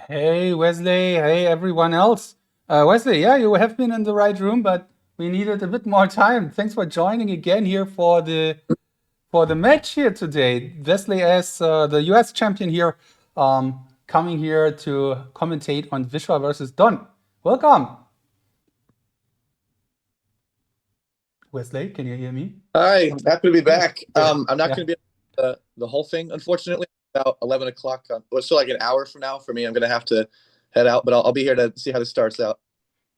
Hey, Wesley. Hey, everyone else. Wesley, yeah, you have been in the right room, but we needed a bit more time. Thanks for joining again here for the match here today. Wesley, as the US champion here, coming here to commentate on Vishwa versus Don. Welcome, Wesley. Can you hear me? Hi, happy to be back. Yeah, I'm not yeah. going to be the whole thing, unfortunately. About 11 o'clock. Well, it's still like an hour from now for me. I'm going to have to head out, but I'll be here to see how this starts out.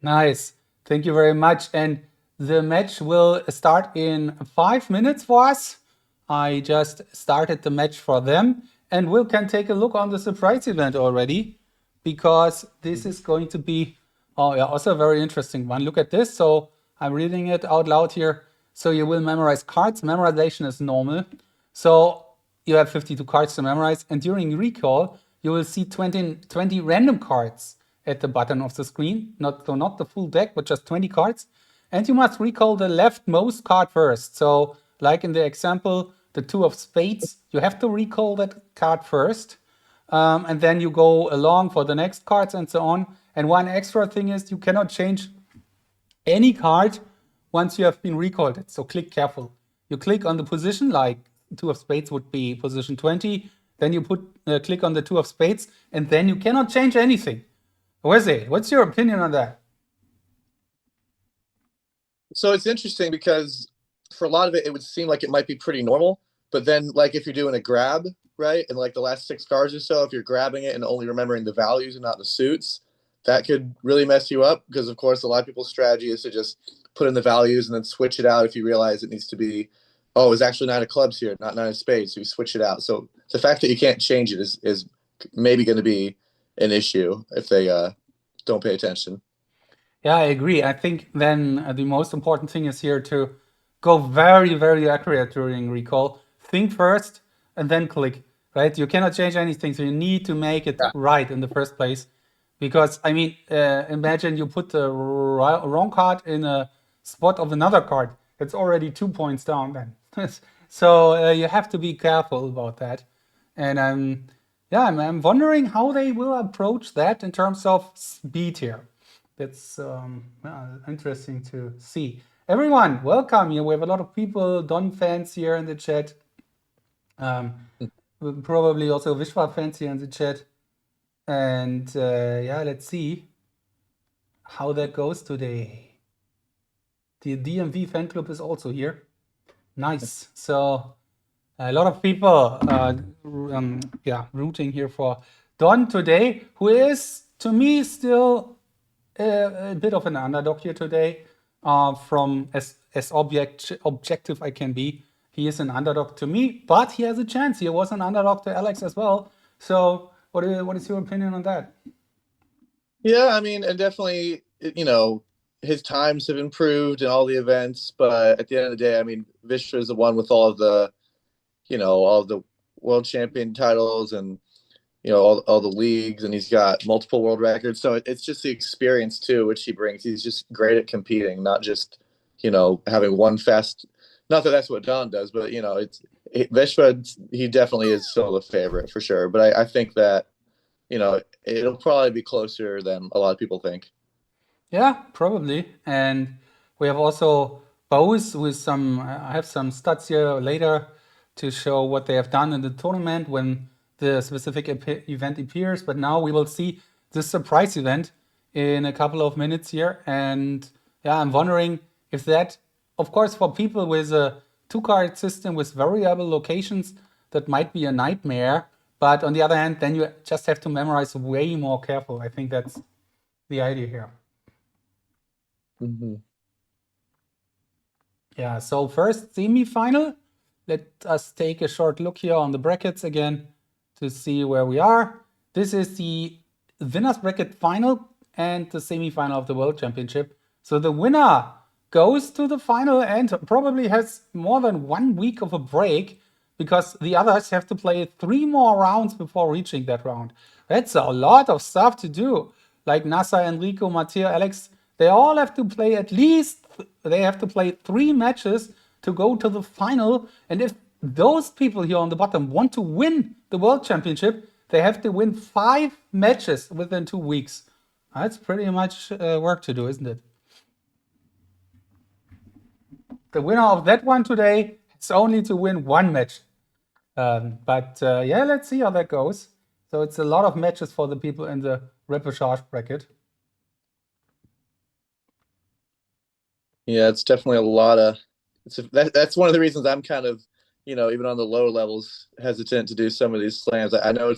Nice. Thank you very much. And the match will start in 5 minutes for us. I just started the match for them, and we can take a look on the surprise event already because this is going to be also a very interesting one. Look at this. So I'm reading it out loud here. So you will memorize cards. Memorization is normal. So you have 52 cards to memorize, and during recall, you will see 20 random cards at the bottom of the screen. Not the full deck, but just 20 cards. And you must recall the leftmost card first. So, like in the example, the two of spades, you have to recall that card first. And then you go along for the next cards and so on. And one extra thing is you cannot change any card once you have been recalled it. So click careful. You click on the position, like two of spades would be position 20. Then you click on the two of spades, and then you cannot change anything. Wesley, what's your opinion on that? So it's interesting because for a lot of it, it would seem like it might be pretty normal. But then, like, if you're doing a grab, right, and like the last six cards or so, if you're grabbing it and only remembering the values and not the suits, that could really mess you up because, of course, a lot of people's strategy is to just put in the values and then switch it out if you realize it needs to be, oh, it's actually nine of clubs here, not nine of spades. So you switch it out. So the fact that you can't change it is maybe going to be an issue if they don't pay attention. Yeah, I agree. I think then the most important thing is here to go very, very accurate during recall. Think first and then click, right? You cannot change anything, so you need to make it Yeah. right in the first place. Because, I mean, imagine you put the wrong card in a spot of another card. It's already 2 points down then. So you have to be careful about that. And yeah, I'm wondering how they will approach that in terms of speed here. That's interesting to see. Everyone, welcome here. We have a lot of people, Don fans here in the chat. Um, Probably also Vishwa fans here in the chat. And yeah, let's see how that goes today. The DMV fan club is also here. Nice. So a lot of people, yeah, rooting here for Don today, who is to me still a bit of an underdog here today. From as objective I can be, he is an underdog to me, but he has a chance. He was an underdog to Alex as well. So what is your opinion on that? Yeah, I mean, and definitely, his times have improved in all the events, but at the end of the day, I mean, Vishva is the one with all of the, all of the world champion titles and, all the leagues, and he's got multiple world records. So it's just the experience too, which he brings. He's just great at competing, not just, having one fast. Not that that's what Don does, but Vishva, he definitely is still the favorite for sure. But I think that it'll probably be closer than a lot of people think. Yeah, probably. And we have also Bose with some, I have some stats here later to show what they have done in the tournament when the specific event appears. But now we will see this surprise event in a couple of minutes here. And yeah, I'm wondering if that, of course, for people with a two-card system with variable locations, that might be a nightmare. But on the other hand, then you just have to memorize way more careful. I think that's the idea here. Mm-hmm. Yeah, so first semi-final. Let us take a short look here on the brackets again to see where we are. This is the winner's bracket final and the semi-final of the World Championship. So the winner goes to the final and probably has more than 1 week of a break because the others have to play 3 more rounds before reaching that round. That's a lot of stuff to do. Like Nasa, Enrico, Matteo, Alex, they all have to play they have to play 3 matches to go to the final. And if those people here on the bottom want to win the World Championship, they have to win 5 matches within 2 weeks. That's pretty much work to do, isn't it? The winner of that one today has only to win 1 match. But yeah, let's see how that goes. So it's a lot of matches for the people in the repêchage bracket. Yeah, it's definitely a lot of. That's one of the reasons I'm kind of, even on the lower levels, hesitant to do some of these slams. I know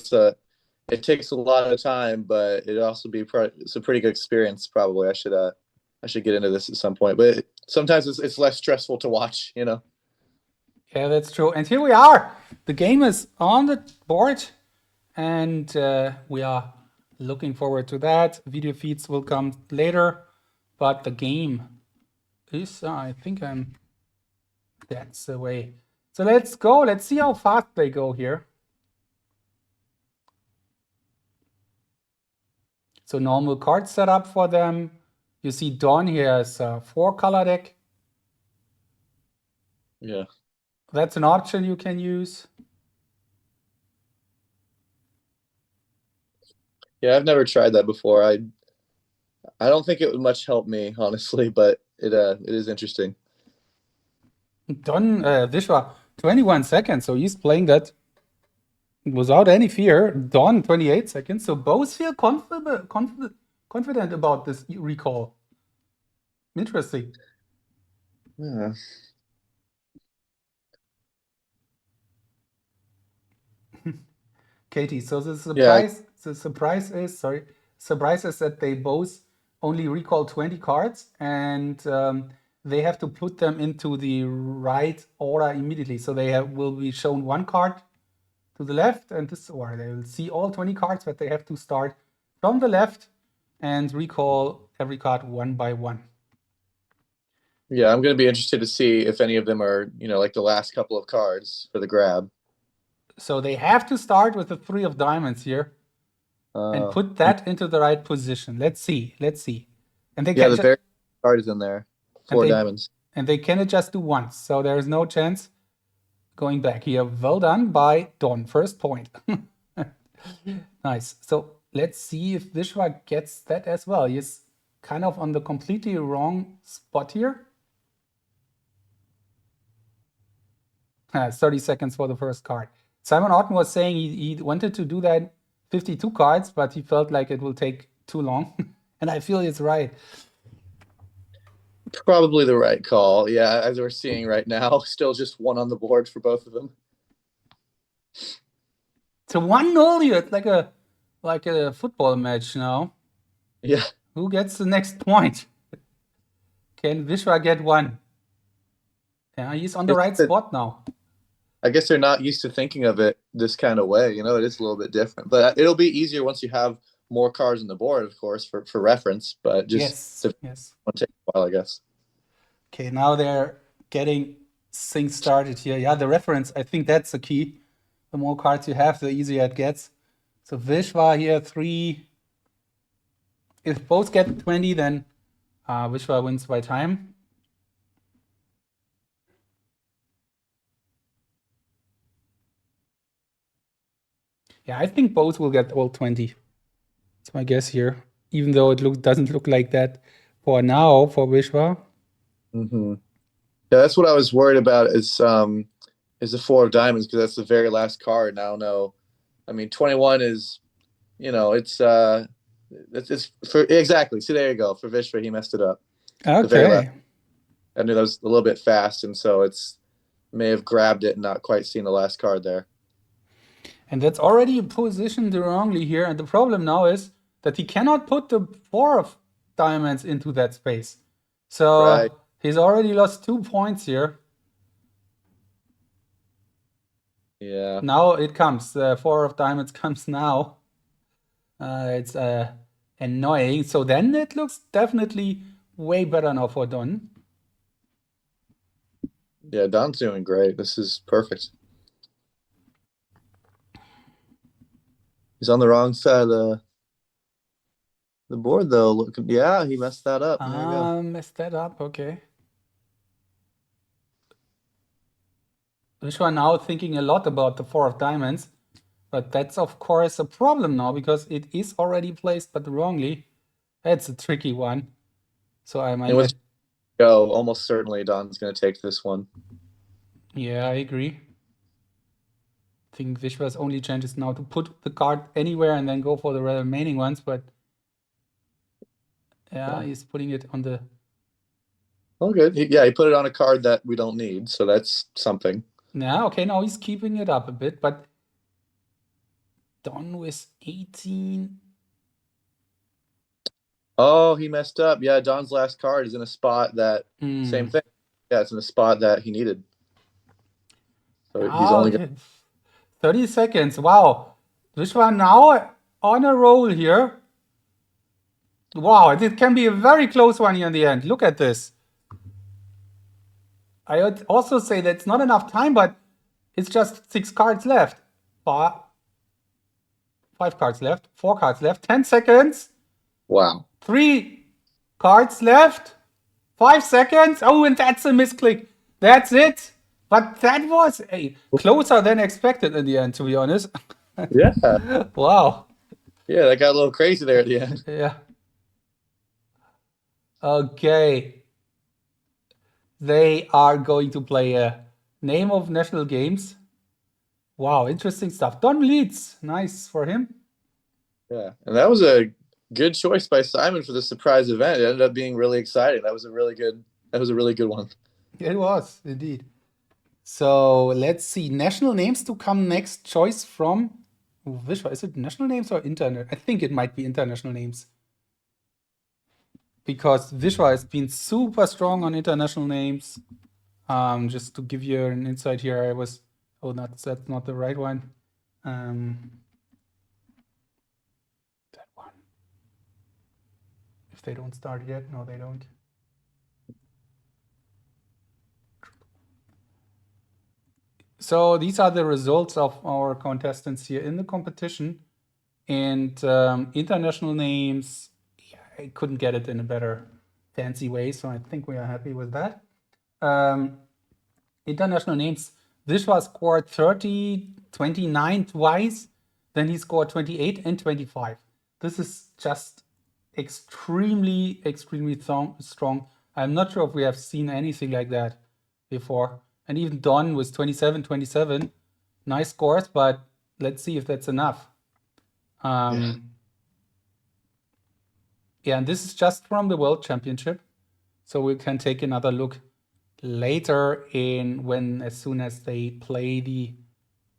it takes a lot of time, but it also it's a pretty good experience. Probably I should get into this at some point. But sometimes it's less stressful to watch. Yeah, that's true. And here we are. The game is on the board, and we are looking forward to that. Video feeds will come later, but the game is, I think that's the way. So let's go. Let's see how fast they go here. So normal card setup for them. You see Don here has a 4-color deck. Yeah. That's an option you can use. Yeah, I've never tried that before. I don't think it would much help me, honestly, but it is interesting. Don Vishvaa, 21 seconds. So he's playing that without any fear. Don, 28 seconds. So both feel confident about this recall. Interesting. Yeah. Katie, so the surprise is that they both only recall 20 cards, and they have to put them into the right order immediately. So they will be shown 1 card to the left, and or they will see all 20 cards, but they have to start from the left and recall every card 1 by 1. Yeah, I'm going to be interested to see if any of them are, like the last couple of cards for the grab. So they have to start with the 3 of diamonds here and put that into the right position. Let's see. And they the very card is in there. 4 diamonds. And they can just do once, so there is no chance going back here. Well done by Don. First point. Nice. So let's see if Vishvaa gets that as well. He's kind of on the completely wrong spot here. 30 seconds for the first card. Simon Otten was saying he wanted to do that 52 cards, but he felt like it will take too long. And I feel he's right. Probably the right call. Yeah, as we're seeing right now, still just 1 on the board for both of them. So 1-0 here. It's like a football match now. Yeah. Who gets the next point? Can Vishvaa get 1? Yeah, he's on the right spot now. I guess they're not used to thinking of it this kind of way. It is a little bit different. But it'll be easier once you have more cards on the board, of course, for reference. But just yes. It'll take a while, I guess. Okay, now they're getting things started here. Yeah, the reference, I think that's the key. The more cards you have, the easier it gets. So Vishvaa here, 3. If both get 20, then Vishvaa wins by time. Yeah, I think both will get all 20. That's my guess here. Even though it doesn't look like that for now for Vishvaa. Mm-hmm. Yeah, that's what I was worried about is the 4 of diamonds, because that's the very last card. And I don't know. I mean, 21 is, it's for exactly. See, there you go. For Vishvaa, he messed it up. Okay. I knew that was a little bit fast, and so may have grabbed it and not quite seen the last card there. And that's already positioned wrongly here. And the problem now is that he cannot put the 4 of diamonds into that space. So he's already lost 2 points here. Yeah. Now it comes. The 4 of diamonds comes now. It's annoying. So then it looks definitely way better now for Don. Yeah, Don's doing great. This is perfect. He's on the wrong side of the board, though. Look, yeah, he messed that up. There you go. Messed that up. Okay. Vishvaa now thinking a lot about the 4 of diamonds. But that's, of course, a problem now because it is already placed, but wrongly. That's a tricky one. So I And mean, with go, almost certainly Don's going to take this one. yeah, I agree. I think Vishva's only chance is now to put the card anywhere and then go for the remaining ones. But yeah, he's putting it on the. Oh, good. He put it on a card that we don't need, so that's something. Yeah, okay, now he's keeping it up a bit, but Don with 18. Oh, he messed up. Yeah, Don's last card is in a spot that same Hmm. thing. Yeah, it's in a spot that he needed. So he's Ah, only going okay. 30 seconds. Wow. Vishwa now on a roll here. Wow, it can be a very close one here in the end. Look at this. I would also say that's not enough time, but it's just 6 cards left. 5 cards left. 4 cards left. 10 seconds. wow. 3 cards left. 5 seconds. Oh, and that's a misclick. That's it. But that was closer than expected in the end, to be honest. Yeah. Wow. Yeah, that got a little crazy there at the end. Yeah. Okay. They are going to play a name of national games. Wow, interesting stuff. Don leads. Nice for him. Yeah. And that was a good choice by Simon for the surprise event. It ended up being really exciting. That was a really good one. It was indeed. So let's see. National names to come next. Choice from Vishwa. Is it national names or internet? I think it might be international names. Because Vishwa has been super strong on international names. Just to give you an insight here, I was that's not the right one. That one. If they don't start yet, no, they don't. So these are the results of our contestants here in the competition. And international names, yeah, I couldn't get it in a better fancy way, so I think we are happy with that. International names, Vishwa scored 30, 29 twice, then he scored 28 and 25. This is just extremely, extremely strong. I'm not sure if we have seen anything like that before. And even Don was 27, 27. Nice scores, but let's see if that's enough. Yeah, and this is just from the World Championship. So we can take another look later as soon as they play the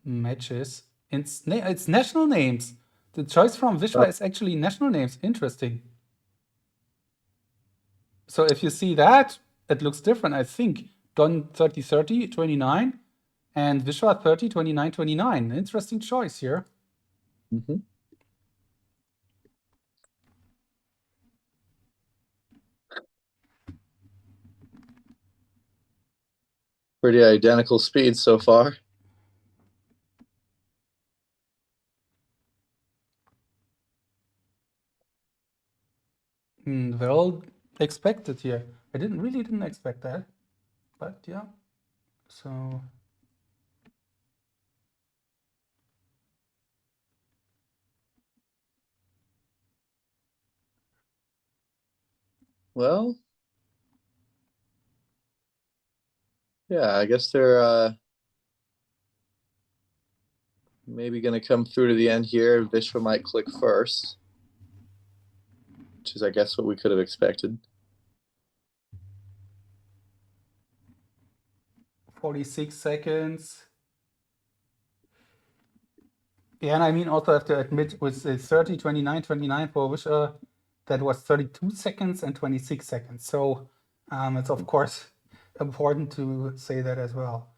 matches. It's national names. The choice from Vishwa is actually national names. Interesting. So if you see that, it looks different. I think Don 30, 30, 29, and Vishwa 30, 29, 29. Interesting choice here. Mm-hmm. Pretty identical speeds so far. Well expected here. I really didn't expect that, but yeah. So Well, yeah, I guess they're maybe going to come through to the end here. Vishva might click first, which is, I guess, what we could have expected. 46 seconds. Yeah, and I mean, also have to admit with 30, 29, 29 for Vishwa, that was 32 seconds and 26 seconds. So it's, of course, important to say that as well.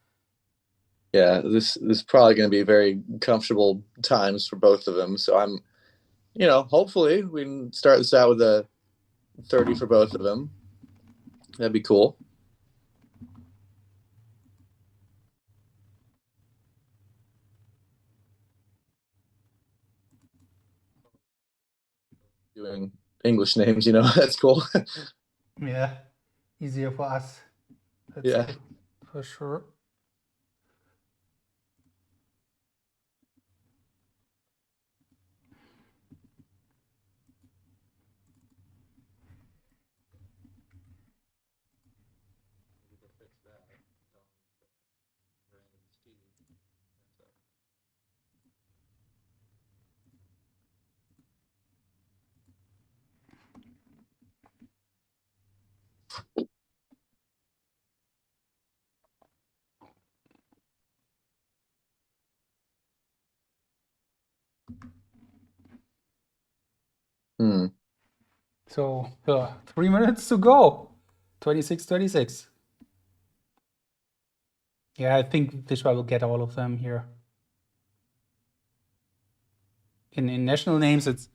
Yeah, this is probably going to be very comfortable times for both of them. So I'm, hopefully we can start this out with a 30 for both of them. That'd be cool. Doing English names, that's cool. Yeah, easier for us. That's Yeah. for sure. So 3 minutes to go. 26-26. Yeah, I think Vishvaa will get all of them here. In national names, it's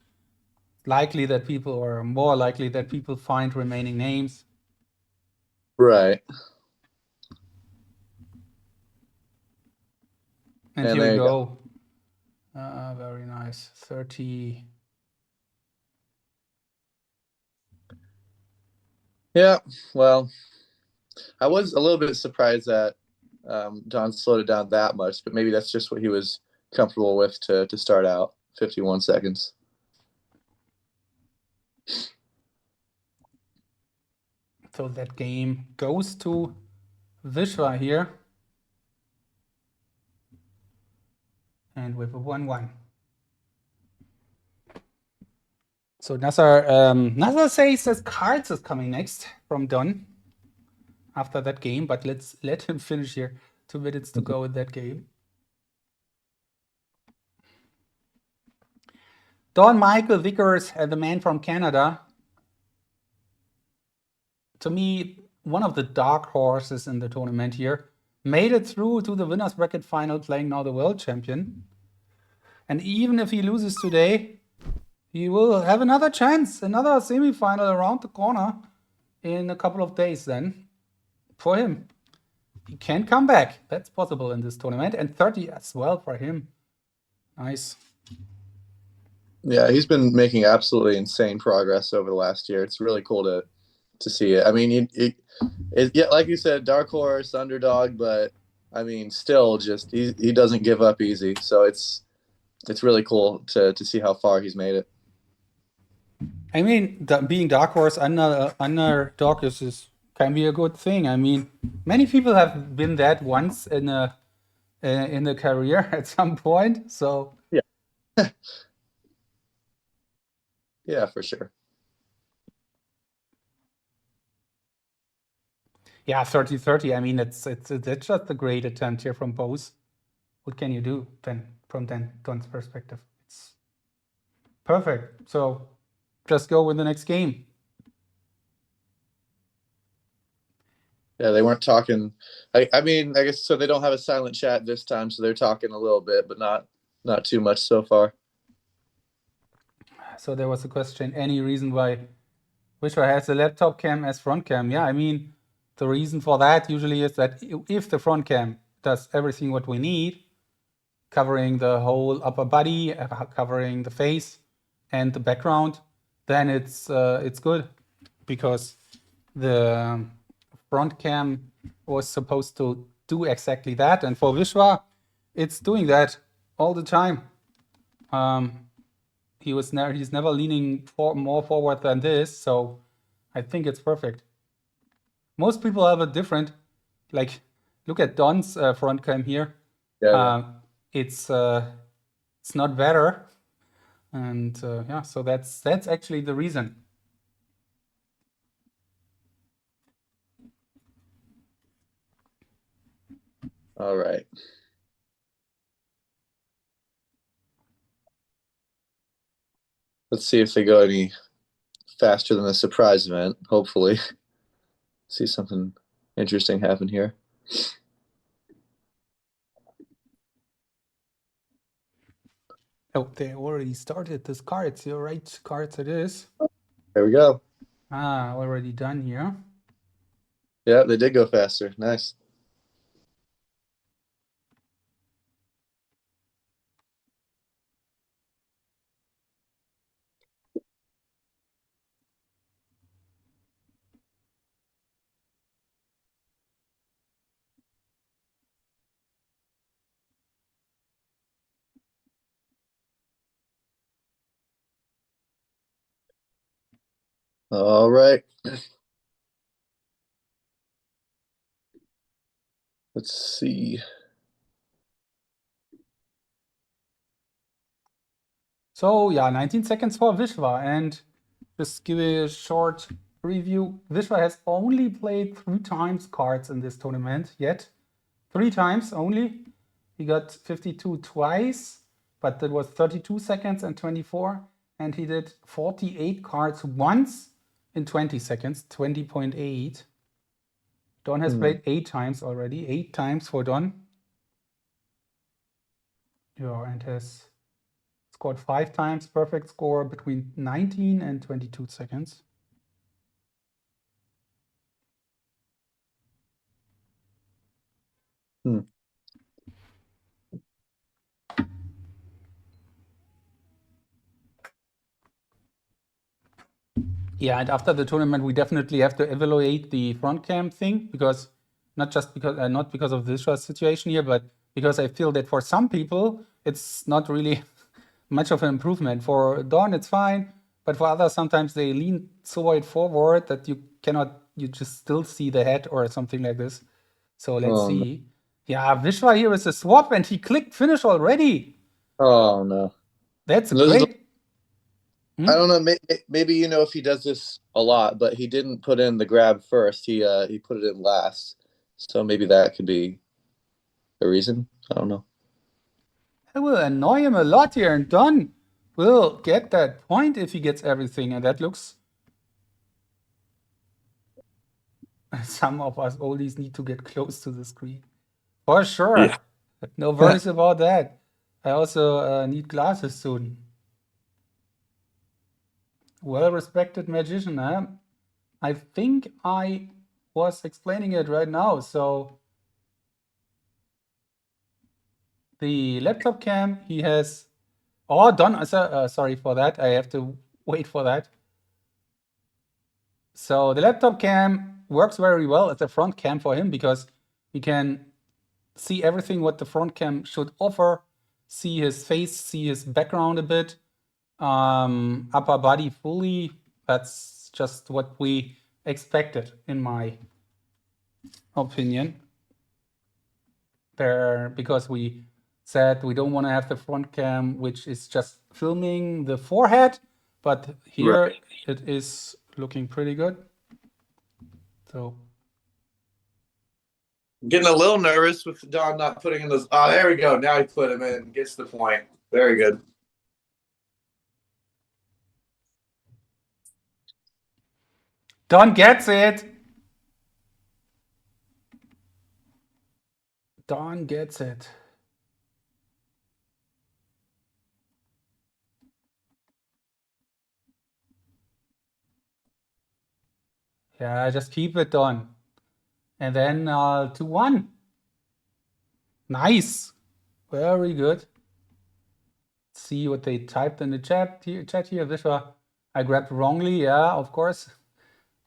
likely that people, or more likely that people find remaining names. Right. And here we go. Very nice. 30. Yeah, well, I was a little bit surprised that Don slowed it down that much, but maybe that's just what he was comfortable with to start out. 51 seconds. So that game goes to Vishvaa here. And with a 1-1. So Nazar says that cards is coming next from Don after that game, but let's let him finish here. 2 minutes to go in that game. Don Michael Vickers, the man from Canada. To me, one of the dark horses in the tournament here. Made it through to the winner's bracket final, playing now the world champion. And even if he loses today, he will have another chance, another semi-final around the corner in a couple of days then for him. He can come back. That's possible in this tournament. And 30 as well for him. Nice. Yeah, he's been making absolutely insane progress over the last year. It's really cool to see it. I mean, yeah, like you said, dark horse, underdog, but I mean, still, just he doesn't give up easy. So it's really cool to see how far he's made it. I mean, being dark horse underdog is can be a good thing. I mean, many people have been that once in a career at some point. So yeah, yeah, for sure. Yeah, 30-30. I mean, it's just a great attempt here from both. What can you do then from Don's perspective? It's perfect. So just go with the next game. Yeah, they weren't talking. I mean, I guess so. They don't have a silent chat this time, so they're talking a little bit, but not too much so far. So there was a question: any reason why Vishvaa has the laptop cam as front cam? Yeah, I mean, the reason for that usually is that if the front cam does everything what we need, covering the whole upper body, covering the face and the background, then it's good, because the front cam was supposed to do exactly that, and for Vishvaa, it's doing that all the time. He's never leaning more forward than this, so I think it's perfect. Most people have a different, like, look at Don's front cam here. Yeah. It's not better, and yeah, so that's actually the reason. All right. Let's see if they go any faster than the surprise event. Hopefully, see something interesting happen here. Oh, they already started this cards. You're right, cards it is. There we go. Already done here. Yeah, they did go faster. Nice. All right. Let's see. So yeah, 19 seconds for Vishvaa, and just give a short review. Vishvaa has only played 3 times cards in this tournament yet. 3 times only. He got 52 twice, but that was 32 seconds and 24. And he did 48 cards once in 20 seconds, 20.8. Don has played 8 times already. 8 times for Don. Yeah, and has scored 5 times. Perfect score between 19 and 22 seconds. Yeah, and after the tournament, we definitely have to evaluate the front cam thing, because not because of this situation here, but because I feel that for some people it's not really much of an improvement. For Dawn, it's fine, but for others, sometimes they lean so wide forward that you just still see the head or something like this. So let's see. Yeah, Vishvaa here is a swap, and he clicked finish already. Oh no, That's great. I don't know. Maybe if he does this a lot, but he didn't put in the grab first. He put it in last, so maybe that could be a reason. I don't know. It will annoy him a lot here, and Don will get that point if he gets everything, and that looks. Some of us oldies need to get close to the screen. For sure. Yeah. No worries about that. I also need glasses soon. Well-respected magician, huh? I think I was explaining it right now. So the laptop cam, he has. Oh, Don, sorry for that. I have to wait for that. So the laptop cam works very well as a front cam for him, because we can see everything what the front cam should offer, see his face, see his background a bit, upper body fully. That's just what we expected, in my opinion. Because we said we don't want to have the front cam which is just filming the forehead, but here it is looking pretty good. So Getting a little nervous with Don not putting in those. Oh, there we go. Now he put him in. Gets the point. Very good. Don gets it. Don gets it. Yeah, just keep it, Don. And then 2-1. Nice. Very good. Let's see what they typed in the chat here. Vishvaa, I grabbed wrongly. Yeah, of course.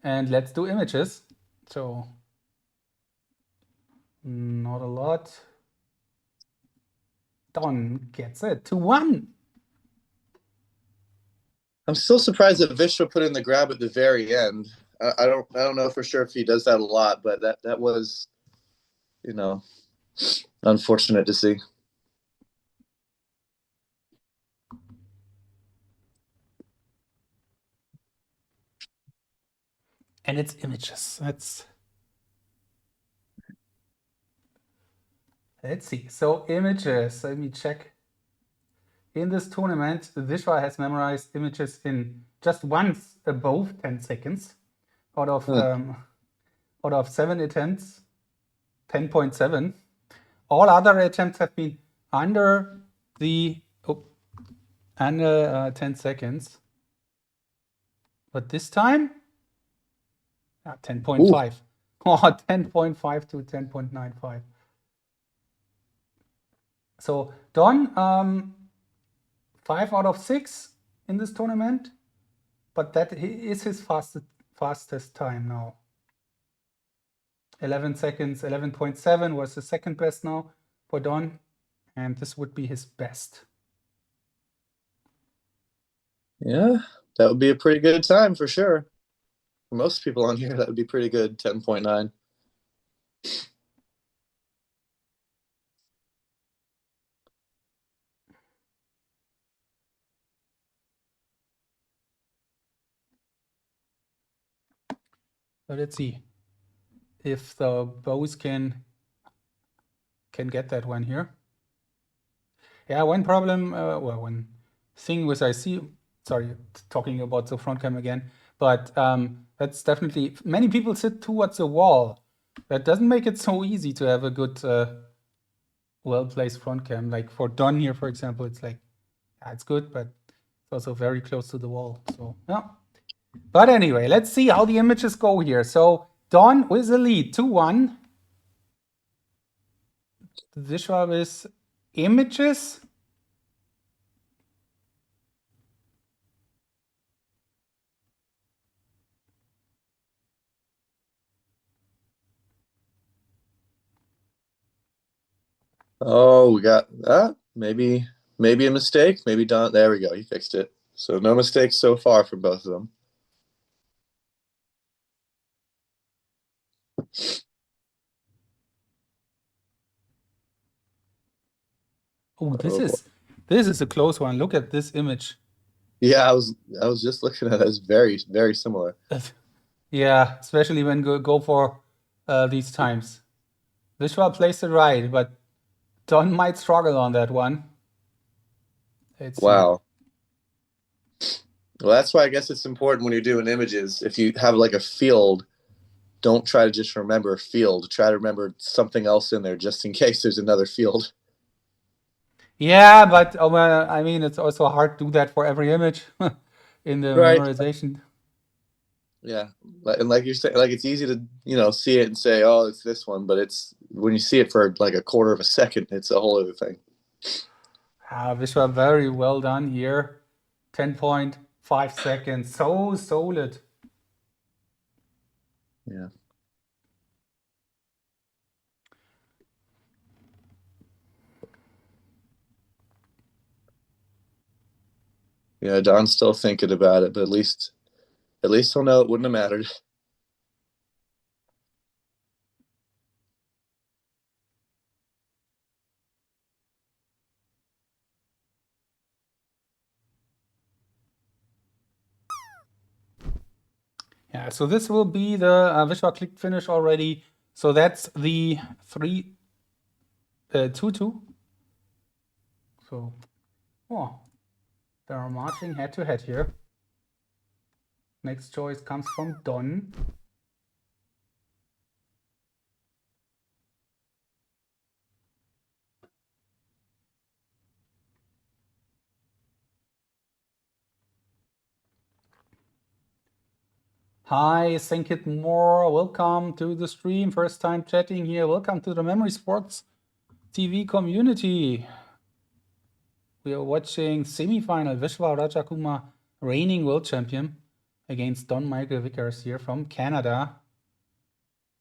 And let's do images. So not a lot. Don gets it. 2-1. I'm still surprised that Vishvaa put in the grab at the very end. I don't know for sure if he does that a lot, but that was, unfortunate to see. And it's images. Let's see. So images. Let me check. In this tournament, Vishvaa has memorized images in just once above 10 seconds out of 7 attempts, 10.7. All other attempts have been under 10 seconds. But this time, 10.5. Oh, 10.5 to 10.95. So Don, 5 out of 6 in this tournament, but that is his fastest time now. 11 seconds, 11.7 was the second best now for Don, and this would be his best. Yeah, that would be a pretty good time for sure. For most people on here, that would be pretty good. 10.9. But let's see if the bows can get that one here. Yeah, one problem, one thing was I see, sorry, talking about the front cam again, but that's definitely, many people sit towards the wall. That doesn't make it so easy to have a good, well-placed front cam. Like for Don here, for example, it's like, yeah, it's good, but it's also very close to the wall. So, yeah. But anyway, let's see how the images go here. So, Don with the lead, 2-1. Vishvaa with images. Oh, we got that. Maybe a mistake. Maybe Don. There we go. He fixed it. So no mistakes so far for both of them. Oh, this is a close one. Look at this image. Yeah, I was just looking at it. It's very, very similar. Yeah, especially when go for these times. Vishvaa plays it right, but Don might struggle on that one. Let's see. Wow. Well, that's why I guess it's important when you're doing images. If you have like a field, don't try to just remember a field. Try to remember something else in there just in case there's another field. Yeah, but I mean, it's also hard to do that for every image in the Right. memorization. Yeah, and like you're saying, like it's easy to see it and say, oh, it's this one, but it's when you see it for like a quarter of a second, it's a whole other thing. Vishvaa, very well done here. 10.5 seconds. So solid. Yeah. Yeah, Don's still thinking about it, but at least he'll know it wouldn't have mattered. Yeah, so this will be the Vishvaa click finish already. So that's the 2-2. So, oh, they are marching head to head here. Next choice comes from Don. Hi, Senkit Moore. Welcome to the stream. First time chatting here. Welcome to the Memory Sports TV community. We are watching semi-final Vishvaa Rajakumar, reigning world champion, against Don Michael Vickers here from Canada.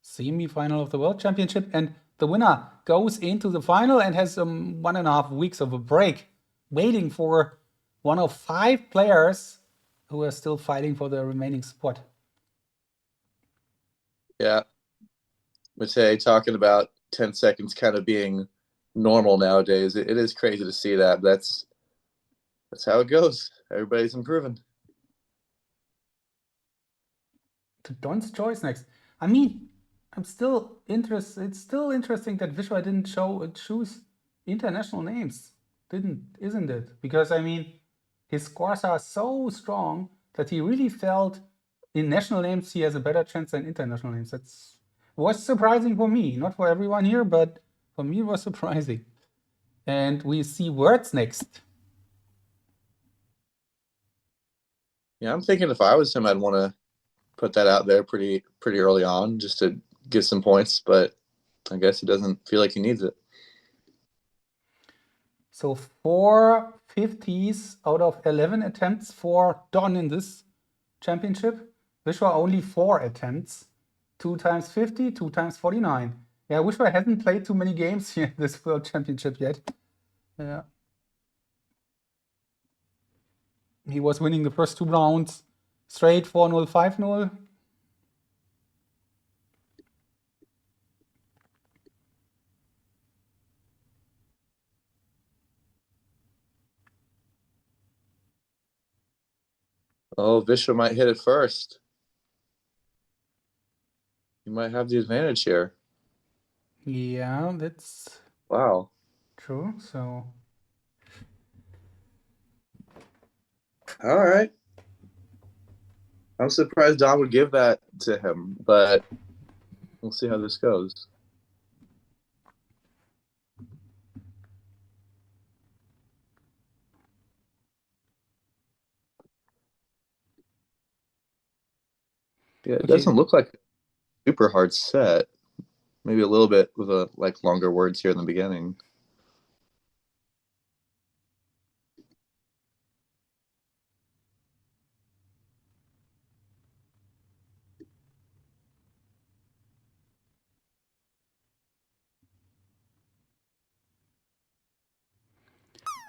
Semi-final of the World Championship, and the winner goes into the final and has 1.5 weeks of a break, waiting for one of 5 players who are still fighting for the remaining spot. Yeah. Matej talking about 10 seconds kind of being normal nowadays. It is crazy to see that. That's how it goes. Everybody's improving. To Don's choice next. I mean, I'm still interested. It's still interesting that Vishvaa didn't choose international names, isn't it? Because I mean, his scores are so strong that he really felt in national names he has a better chance than international names. That's was surprising for me, not for everyone here, but for me it was surprising. And we see words next. Yeah, I'm thinking if I was him, I'd want to put that out there pretty early on just to get some points, but I guess he doesn't feel like he needs it. So 4 50s out of 11 attempts for Don in this championship. Vishvaa only 4 attempts. 2 times 50, 2 times 49. Yeah, Vishvaa hasn't played too many games here in this World Championship yet. Yeah. He was winning the first 2 rounds straight 4-0, 5-0. Oh, Vishvaa might hit it first. You might have the advantage here. Yeah, that's Wow. true. So All right. I'm surprised Don would give that to him, but we'll see how this goes. Yeah, it okay. doesn't look like a super hard set. Maybe a little bit with a longer words here in the beginning.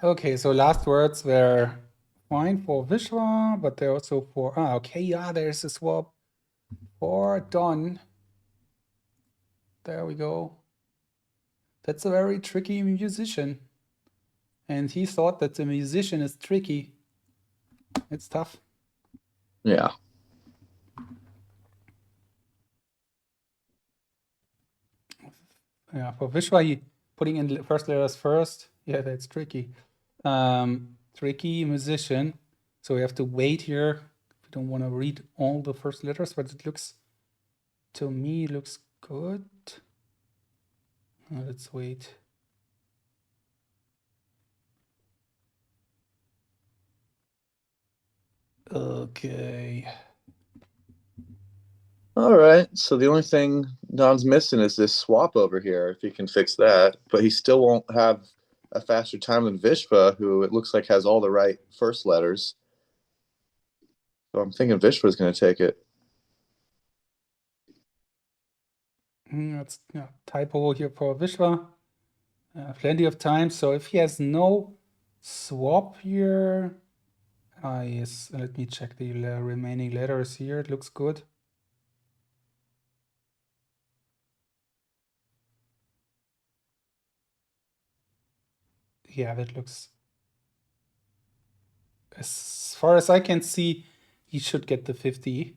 Okay, so last words were fine for Vishvaa, but they're also for okay, yeah, there's a swap for Don. There we go. That's a very tricky musician. And he thought that the musician is tricky. It's tough. Yeah. Yeah, for Vishvaa, he putting in first letters first. Yeah, that's tricky. Tricky musician. So we have to wait here. We don't want to read all the first letters, but it looks, to me, looks good. Let's wait. Okay. All right. So the only thing Don's missing is this swap over here, if he can fix that. But he still won't have a faster time than Vishvaa, who it looks like has all the right first letters. So I'm thinking Vishvaa's going to take it. That's typo here for Vishvaa. Plenty of time. So if he has no swap here, yes, let me check the remaining letters here. It looks good. Yeah, that looks, as far as I can see, he should get the 50.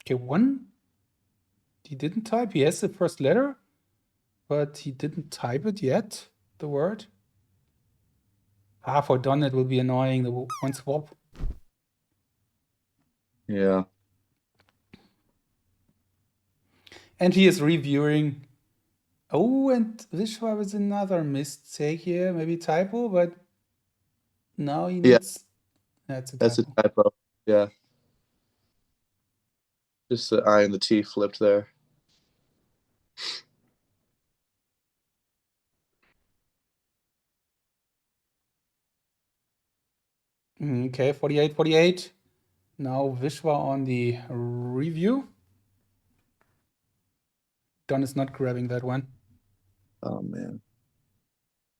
Okay, one, he didn't type. He has the first letter, but he didn't type it yet, the word. For Don, it will be annoying, the one swap. Yeah. And he is reviewing. Oh, and Vishvaa was another mistake here, maybe typo, but now he Yeah. needs. That's a That's a typo. typo. Yeah. Just the I and the T flipped there. Okay, 48, 48. Now Vishvaa on the review. Don is not grabbing that one. Oh man.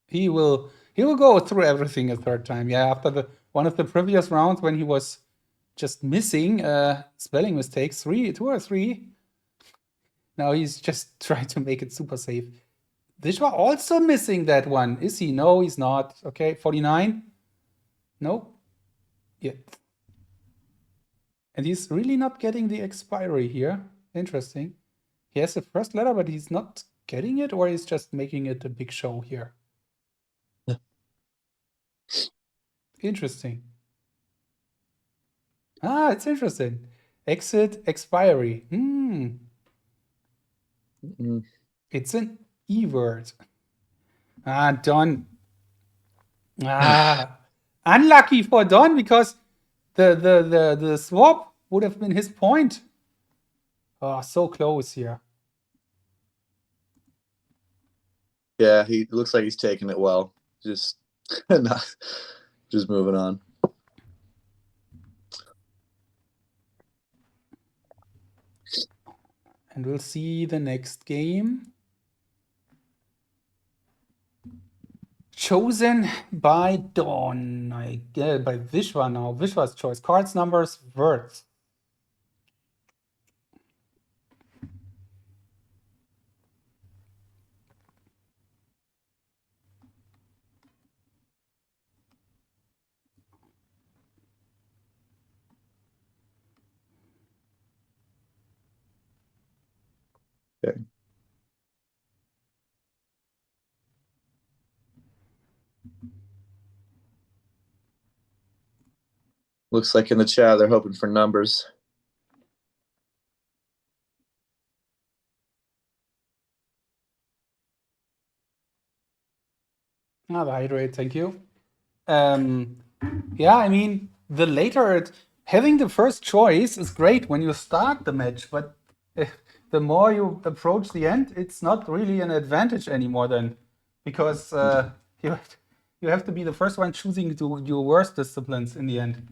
He will go through everything a third time. Yeah, after the one of the previous rounds when he was just missing spelling mistakes, two or three. Now he's just trying to make it super safe. Vishvaa also missing that one. Is he? No, he's not. Okay, 49. Nope. Yeah. And he's really not getting the expiry here. Interesting. He has the first letter, but he's not getting it, or he's just making it a big show here. Interesting. It's interesting. Exit expiry. It's an E word. Don. Unlucky for Don because the swap would have been his point. Oh, so close here. Yeah, he looks like he's taking it well. Just not, just moving on. And we'll see the next game. Chosen by Dawn. By Vishvaa now. Vishvaa's choice. Cards, numbers, words. Okay. Looks like in the chat they're hoping for numbers. Ah, the height rate, thank you. Yeah, I mean, the later having the first choice is great when you start the match, but the more you approach the end, it's not really an advantage anymore then, because you have to be the first one choosing your worst disciplines in the end.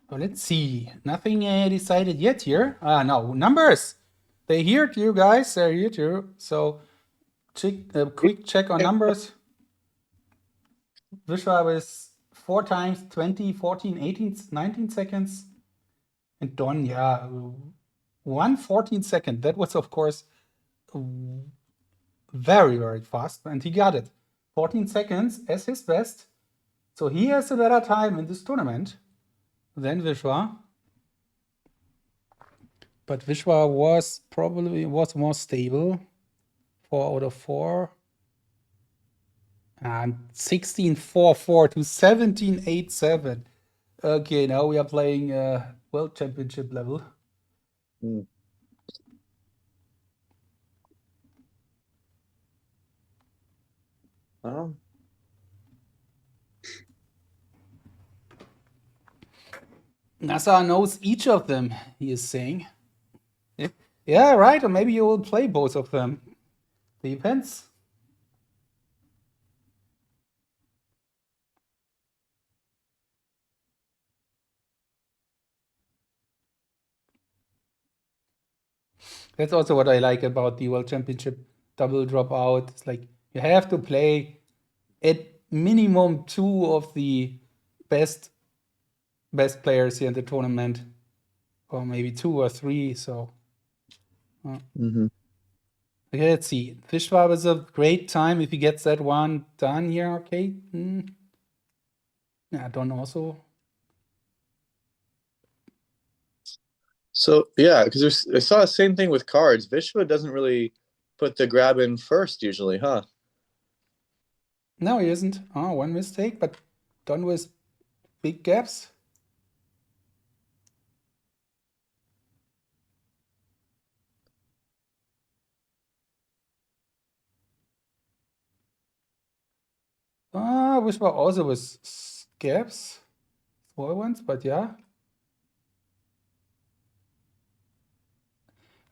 So let's see. Nothing decided yet here. No, numbers. They're here to you guys. They're here to you. So quick check on numbers. Vishvaa was 4 times 20, 14, 18, 19 seconds. And Don, yeah, 1 14 second. That was, of course, very, very fast. And he got it. 14 seconds as his best. So he has a better time in this tournament than Vishvaa. But Vishvaa was more stable. 4 out of 4. And 16.44 to 17.87. Okay, now we are playing World Championship level. Oh. NASA knows each of them, he is saying. Yeah, right, or maybe you will play both of them. Depends. That's also what I like about the World Championship double dropout. It's like you have to play at minimum 2 of the best players here in the tournament, or maybe 2 or 3. So, okay, let's see. Vishvaa was a great time if he gets that one done here. Okay, yeah, Don also. So yeah, because I saw the same thing with cards. Vishvaa doesn't really put the grab in first usually, huh? No, he isn't. Oh, one mistake, but Don with big gaps. Vishvaa also with gaps, small ones, but yeah.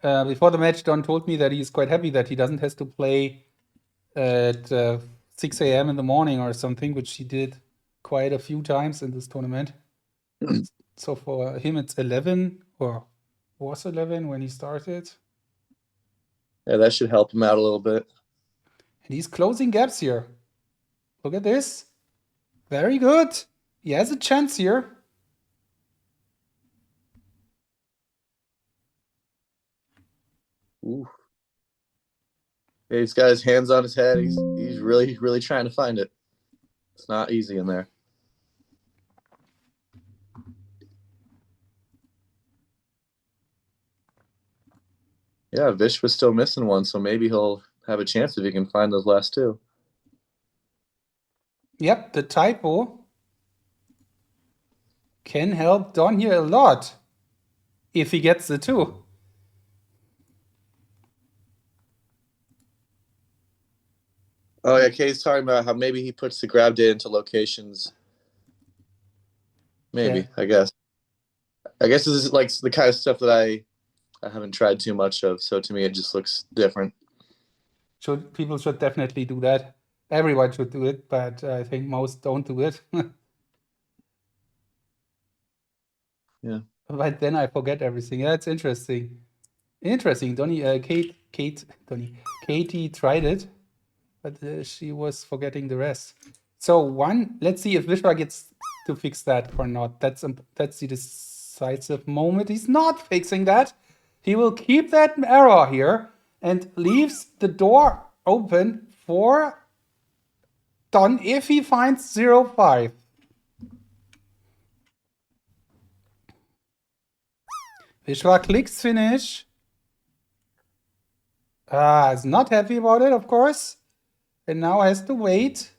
Before the match, Don told me that he's quite happy that he doesn't have to play at 6 a.m. in the morning or something, which he did quite a few times in this tournament. So for him, it's 11, or was 11 when he started. Yeah, that should help him out a little bit. And he's closing gaps here. Look at this. Very good. He has a chance here. Ooh. Yeah, he's got his hands on his head. He's really, really trying to find it. It's not easy in there. Yeah, Vishvaa's still missing one, so maybe he'll have a chance if he can find those last 2. Yep, the typo can help Don here a lot if he gets the 2. Oh yeah, Kay's talking about how maybe he puts the grab data into locations. Maybe, Yeah. I guess. This is like the kind of stuff that I haven't tried too much of, so to me it just looks different. People should definitely do that. Everyone should do it, but I think most don't do it. Yeah. But then I forget everything. Yeah, it's interesting. Interesting. Katie tried it, but she was forgetting the rest. So let's see if Vishvaa gets to fix that or not. That's the decisive moment. He's not fixing that. He will keep that error here and leaves the door open for Don if he finds 0-5. Vishvaa clicks finish. Is not happy about it, of course. And now has to wait.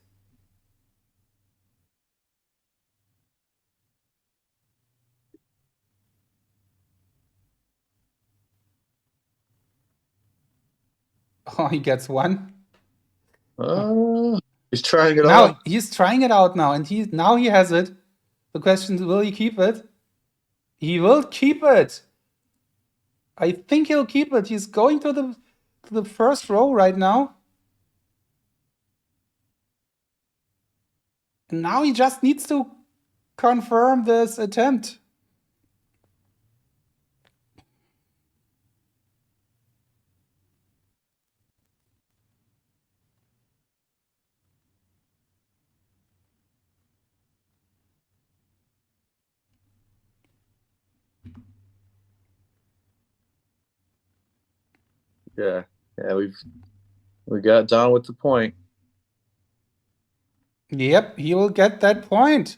Oh, he gets one. He's trying it Now out. he's trying it out now, and he has it. The question is, will he keep it? He will keep it. I think he'll keep it. He's going to the first row right now. And now he just needs to confirm this attempt. Yeah, we got Don with the point. Yep, he will get that point.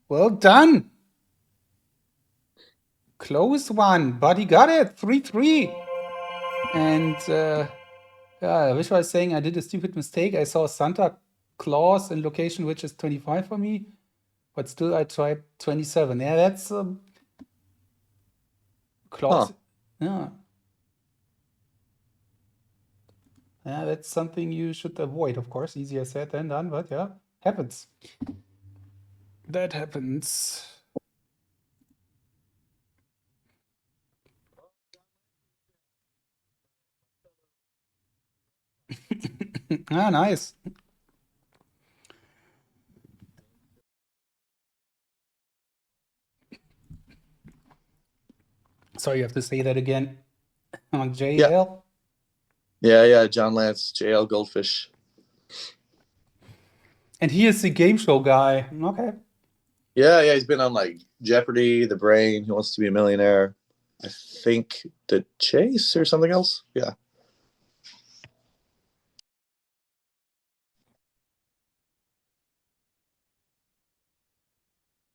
Well done. Close one, but he got it. 3-3. And Vishvaa is saying I did a stupid mistake. I saw Santa Claus in location which is 25 for me, but still I tried 27. Yeah, that's Claus. Huh. Yeah. Yeah, that's something you should avoid, of course. Easier said than done, but yeah, happens. That happens. Nice. Sorry, you have to say that again. On JL? Yeah, John Lance, JL Goldfish. And he is the game show guy. Okay. Yeah, he's been on like Jeopardy, The Brain, Who Wants to Be a Millionaire. I think The Chase or something else. Yeah.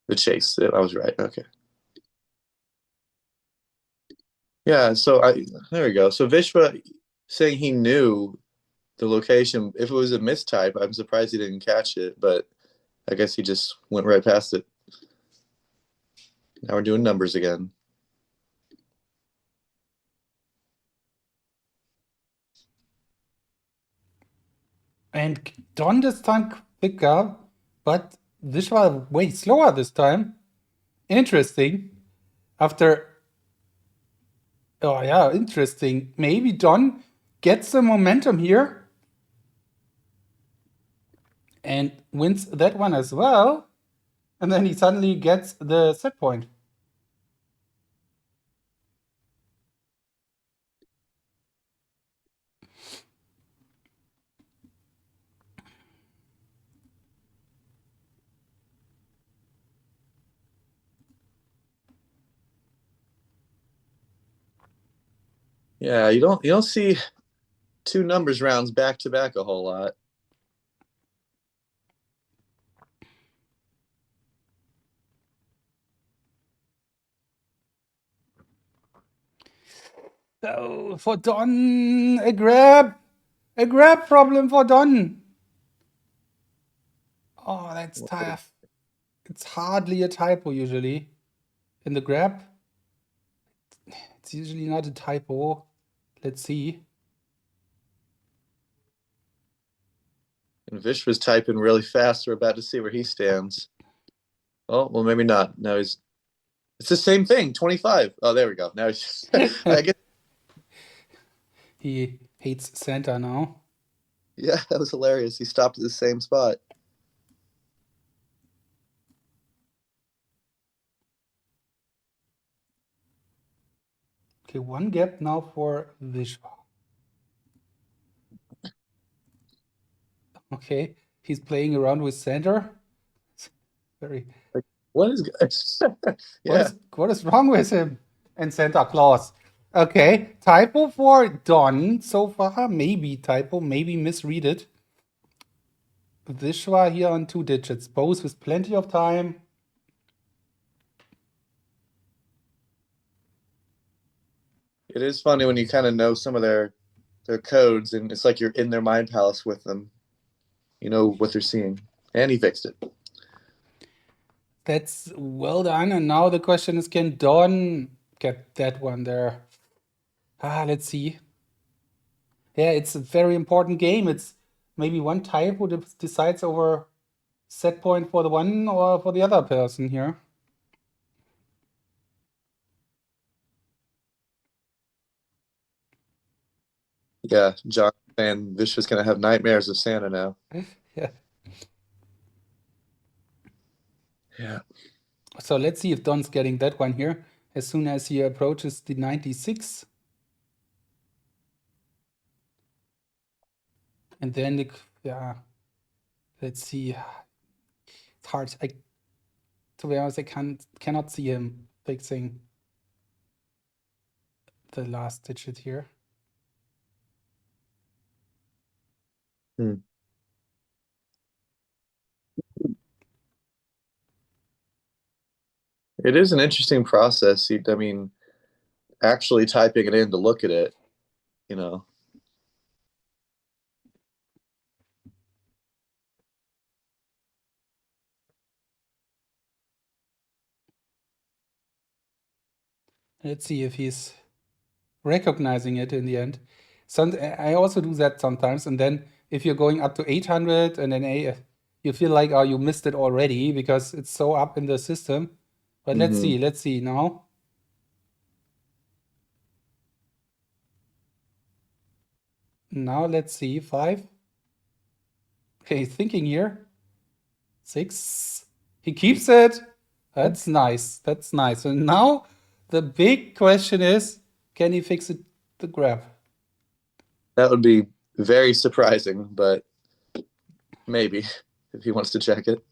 The Chase. I was right. Okay. Yeah, so there we go. So Vishvaa saying he knew the location. If it was a mistype, I'm surprised he didn't catch it, but I guess he just went right past it. Now we're doing numbers again. And Don this time quicker, but Vishvaa way slower this time. Interesting. After, oh yeah, interesting. Maybe Don gets the momentum here and wins that one as well. And then he suddenly gets the set point. Yeah, you don't see two numbers rounds back to back a whole lot. So for Don, a grab problem for Don. Oh, that's tough. It's hardly a typo usually in the grab. It's usually not a typo. Let's see. And Vish was typing really fast. We're about to see where he stands. Oh, well, maybe not. Now it's the same thing, 25. Oh, there we go. Now he's I guess. He hates Santa now. Yeah, that was hilarious. He stopped at the same spot. Okay, one gap now for Vishvaa. Okay, he's playing around with Santa. Very. What is yeah. What is wrong with him and Santa Claus? Okay, typo for Don so far. Maybe typo, maybe misread it. Vishvaa here on 2 digits, both with plenty of time. It is funny when you kind of know some of their codes, and it's like you're in their mind palace with them. You know what they're seeing, and he fixed it. That's well done. And now the question is, can Don get that one there? Let's see. Yeah, it's a very important game. It's maybe one type who decides over set point for the one or for the other person here. Yeah, John saying Vishva's gonna have nightmares of Santa now. Yeah. Yeah. So let's see if Don's getting that one here as soon as he approaches the 96. And then, yeah, let's see. It's hard. To be honest, I cannot see him fixing the last digit here. It is an interesting process. I mean, actually typing it in to look at it, you know. Let's see if he's recognizing it in the end. I also do that sometimes. And then if you're going up to 800 and then you feel like, oh, you missed it already because it's so up in the system. But let's see now. Now let's see, 5. Okay, thinking here. 6. He keeps it. That's nice. That's nice. And now the big question is, can he fix it, the grab? That would be very surprising, but maybe if he wants to check it.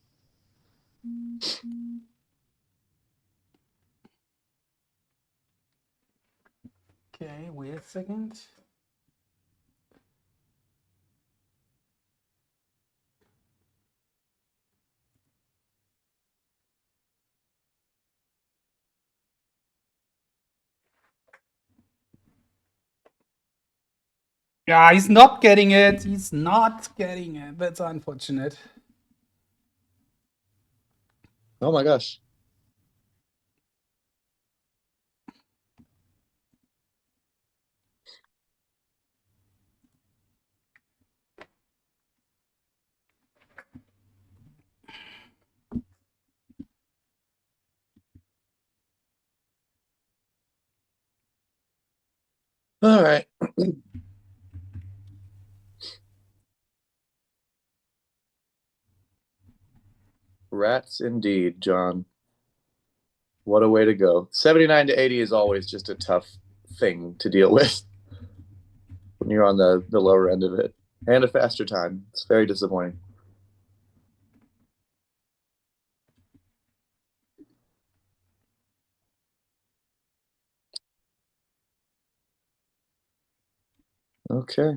Okay, wait a second. Yeah, he's not getting it. He's not getting it. That's unfortunate. Oh my gosh. All right. Rats indeed, John. What a way to go. 79 to 80 is always just a tough thing to deal with when you're on the lower end of it. And a faster time. It's very disappointing. Okay.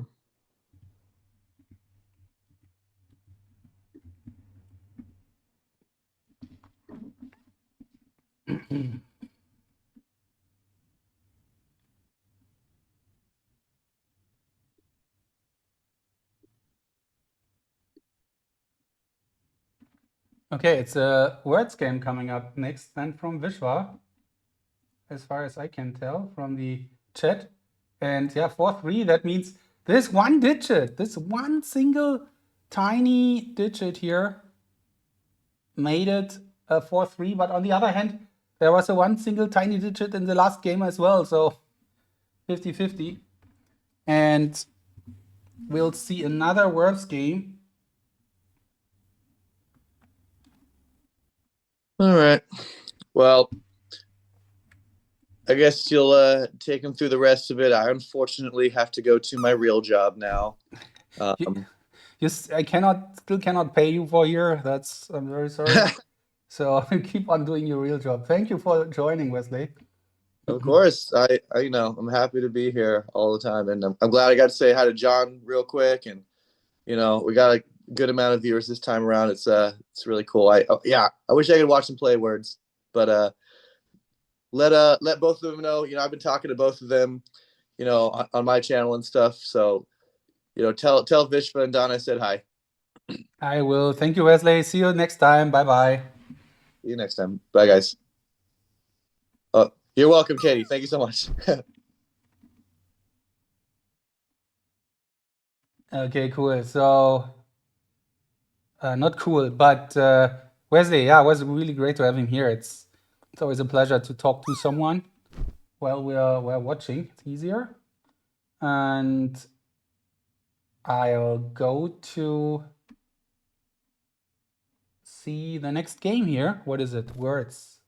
Okay, it's a words game coming up next, then from Vishvaa, as far as I can tell from the chat. And yeah, 4-3, that means this one digit, this one single tiny digit here made it a 4-3. But on the other hand, there was a one single tiny digit in the last game as well. So 50-50. And we'll see another words game. All right. Well, I guess you'll take him through the rest of it. I unfortunately have to go to my real job now. I still cannot pay you for here. I'm very sorry. So keep on doing your real job. Thank you for joining, Wesley. Of course, I I'm happy to be here all the time, and I'm glad I got to say hi to John real quick, and we got to good amount of viewers this time around. It's really cool. I wish I could watch them play Words, but let both of them know. I've been talking to both of them, on my channel and stuff. So, tell Vishvaa and Don I said hi. I will. Thank you, Wesley. See you next time. Bye-bye. See you next time. Bye, guys. Oh, you're welcome, Katie. Thank you so much. Okay, cool. So, not cool, but Wesley, yeah, it was really great to have him here. It's always a pleasure to talk to someone while we're watching. It's easier. And I'll go to see the next game here. What is it? Words.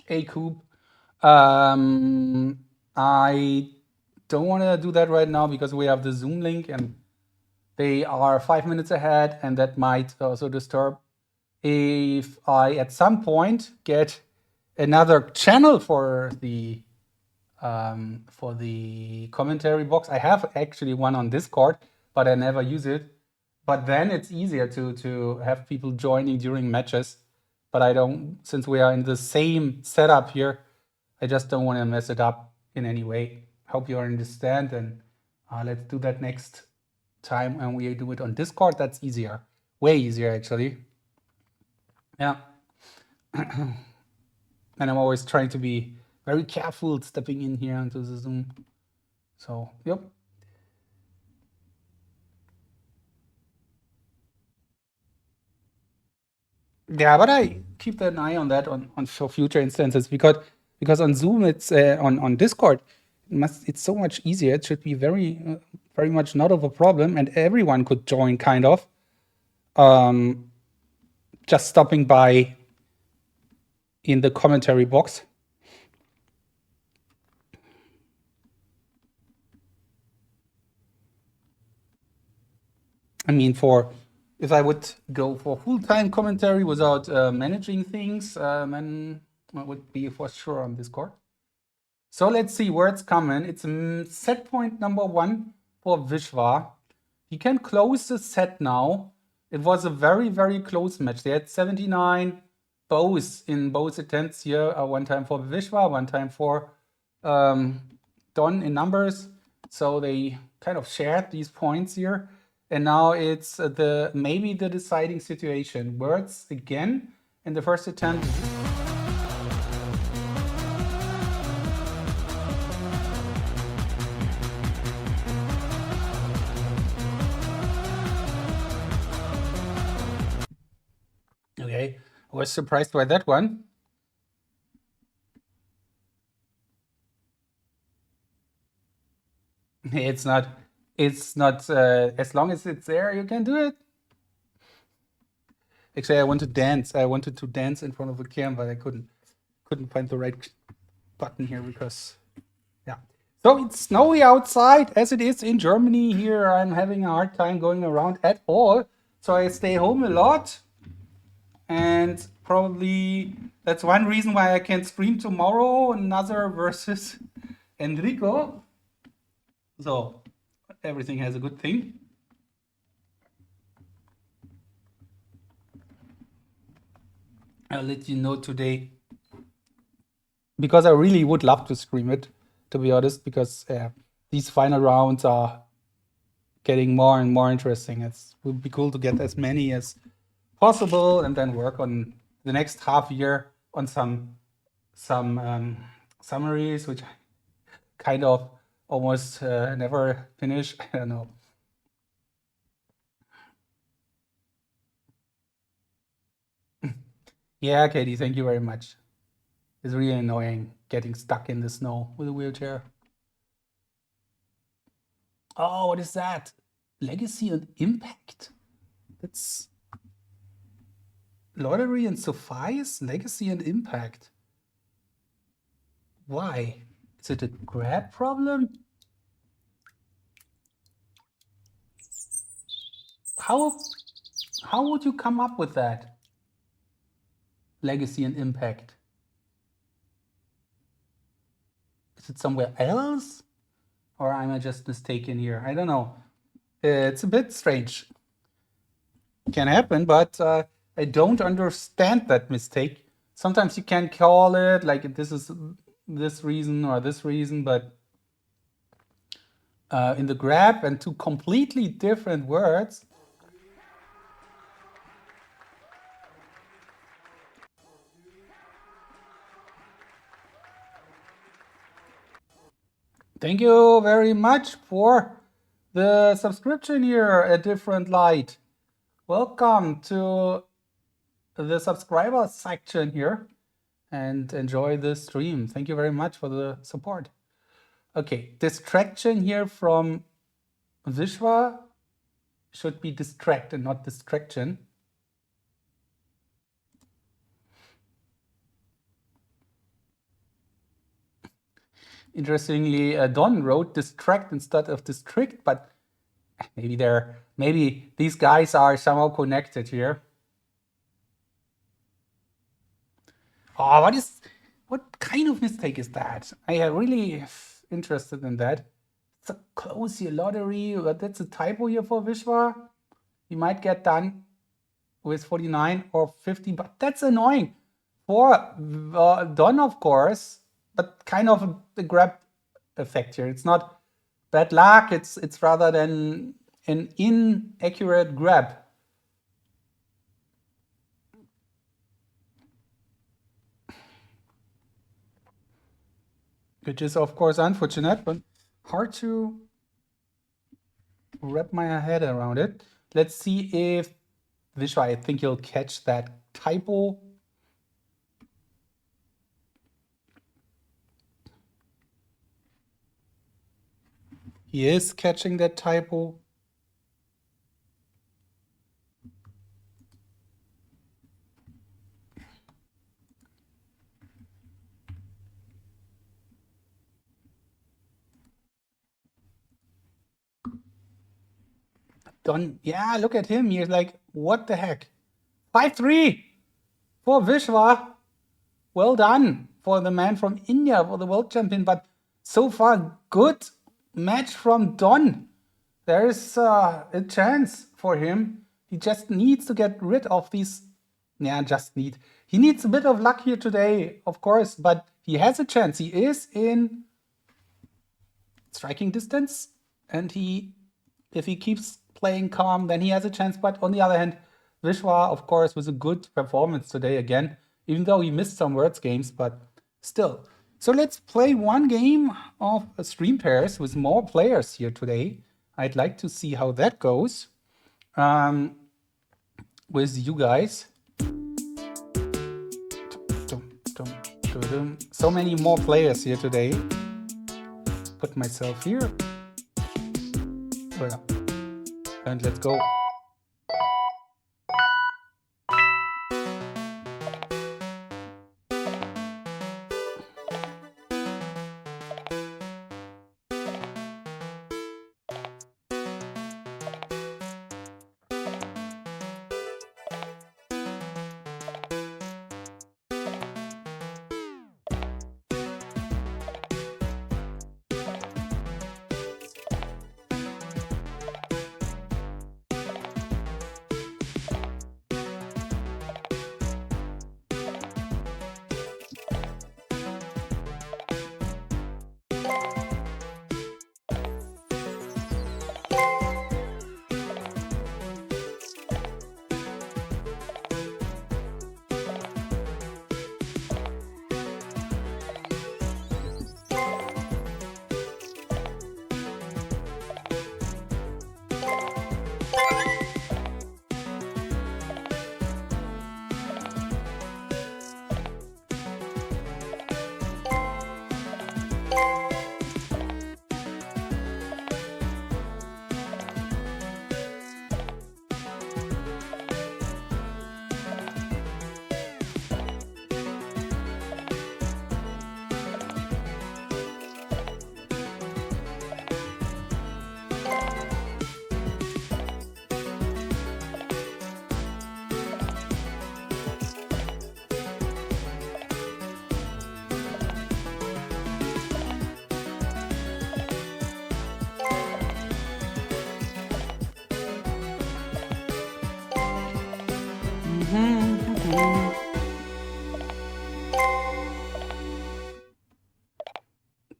A Coop. I don't want to do that right now because we have the Zoom link and they are 5 minutes ahead, and that might also disturb. If I at some point get another channel for the commentary box, I have actually one on Discord, but I never use it. But then it's easier to have people joining during matches. But I don't, since we are in the same setup here, I just don't want to mess it up in any way. Hope you understand, and let's do that next time when we do it on Discord. That's easier, way easier actually. Yeah. And I'm always trying to be very careful stepping in here into the Zoom. So, yep. Yeah, but I keep an eye on that on for future instances because on Zoom it's on Discord it's so much easier. It should be very very much not of a problem, and everyone could join kind of. Just stopping by in the commentary box. I mean, if I would go for full-time commentary without managing things, then I would be for sure on Discord. So let's see where it's coming. It's set point number 1 for Vishvaa. He can close the set now. It was a very, very close match. They had 79 bows in both attempts here. One time for Vishvaa, one time for Don in numbers. So they kind of shared these points here. And now it's maybe the deciding situation. Words again in the first attempt. Okay, I was surprised by that one. It's not as long as it's there, you can do it. Actually, I want to dance. I wanted to dance in front of a cam, but I couldn't find the right button here because, yeah. So it's snowy outside as it is in Germany here. I'm having a hard time going around at all. So I stay home a lot. And probably that's one reason why I can stream tomorrow, another versus Enrico. So everything has a good thing. I'll let you know today because I really would love to stream it, to be honest, because these final rounds are getting more and more interesting. It would be cool to get as many as possible and then work on the next half year on some summaries, which I kind of almost never finish. I don't know. Yeah, Katie, thank you very much. It's really annoying getting stuck in the snow with a wheelchair. Oh, what is that? Legacy and Impact? That's Lottery and Sophies? Legacy and Impact. Why? Is it a grab problem? How would you come up with that? Legacy and Impact. it somewhere else? Or am I just mistaken here? I don't know. It's a bit strange. Can happen, but I don't understand that mistake. Sometimes you can call it like this is this reason or this reason, but in the grab and two completely different words. Thank you very much for the subscription here, A Different Light. Welcome to the subscriber section here and enjoy the stream. Thank you very much for the support. Okay, distraction here from Vishvaa should be distract and not distraction. Interestingly, Don wrote distract instead of district, but maybe these guys are somehow connected here. Oh, what kind of mistake is that? I am really interested in that. It's a close here lottery, but that's a typo here for Vishvaa. He might get done with 49 or 50, but that's annoying for Don, of course, but kind of a grab effect here. It's not bad luck, it's rather than an inaccurate grab. Which is, of course, unfortunate, but hard to wrap my head around it. Let's see if Vishvaa, I think he'll catch that typo. He is catching that typo. Don, yeah, look at him. He's like, what the heck? 5-3 for Vishvaa. Well done for the man from India, for the world champion. But so far, good match from Don. There is a chance for him. He just needs to get rid of these. He needs a bit of luck here today, of course, but he has a chance. He is in striking distance, and if he keeps playing calm, then he has a chance. But on the other hand, Vishvaa, of course, was a good performance today again, even though he missed some words games, but still. So let's play one game of stream pairs with more players here today. I'd like to see how that goes with you guys. So many more players here today. Put myself here. Well, and let's go.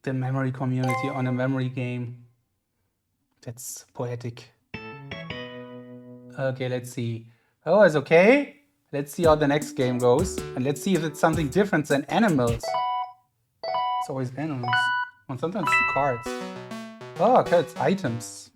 The memory community on a memory game. That's poetic. Okay, let's see. Oh, it's okay. Let's see how the next game goes. And let's see if it's something different than animals. It's always animals. And sometimes cards. Oh, okay, it's items.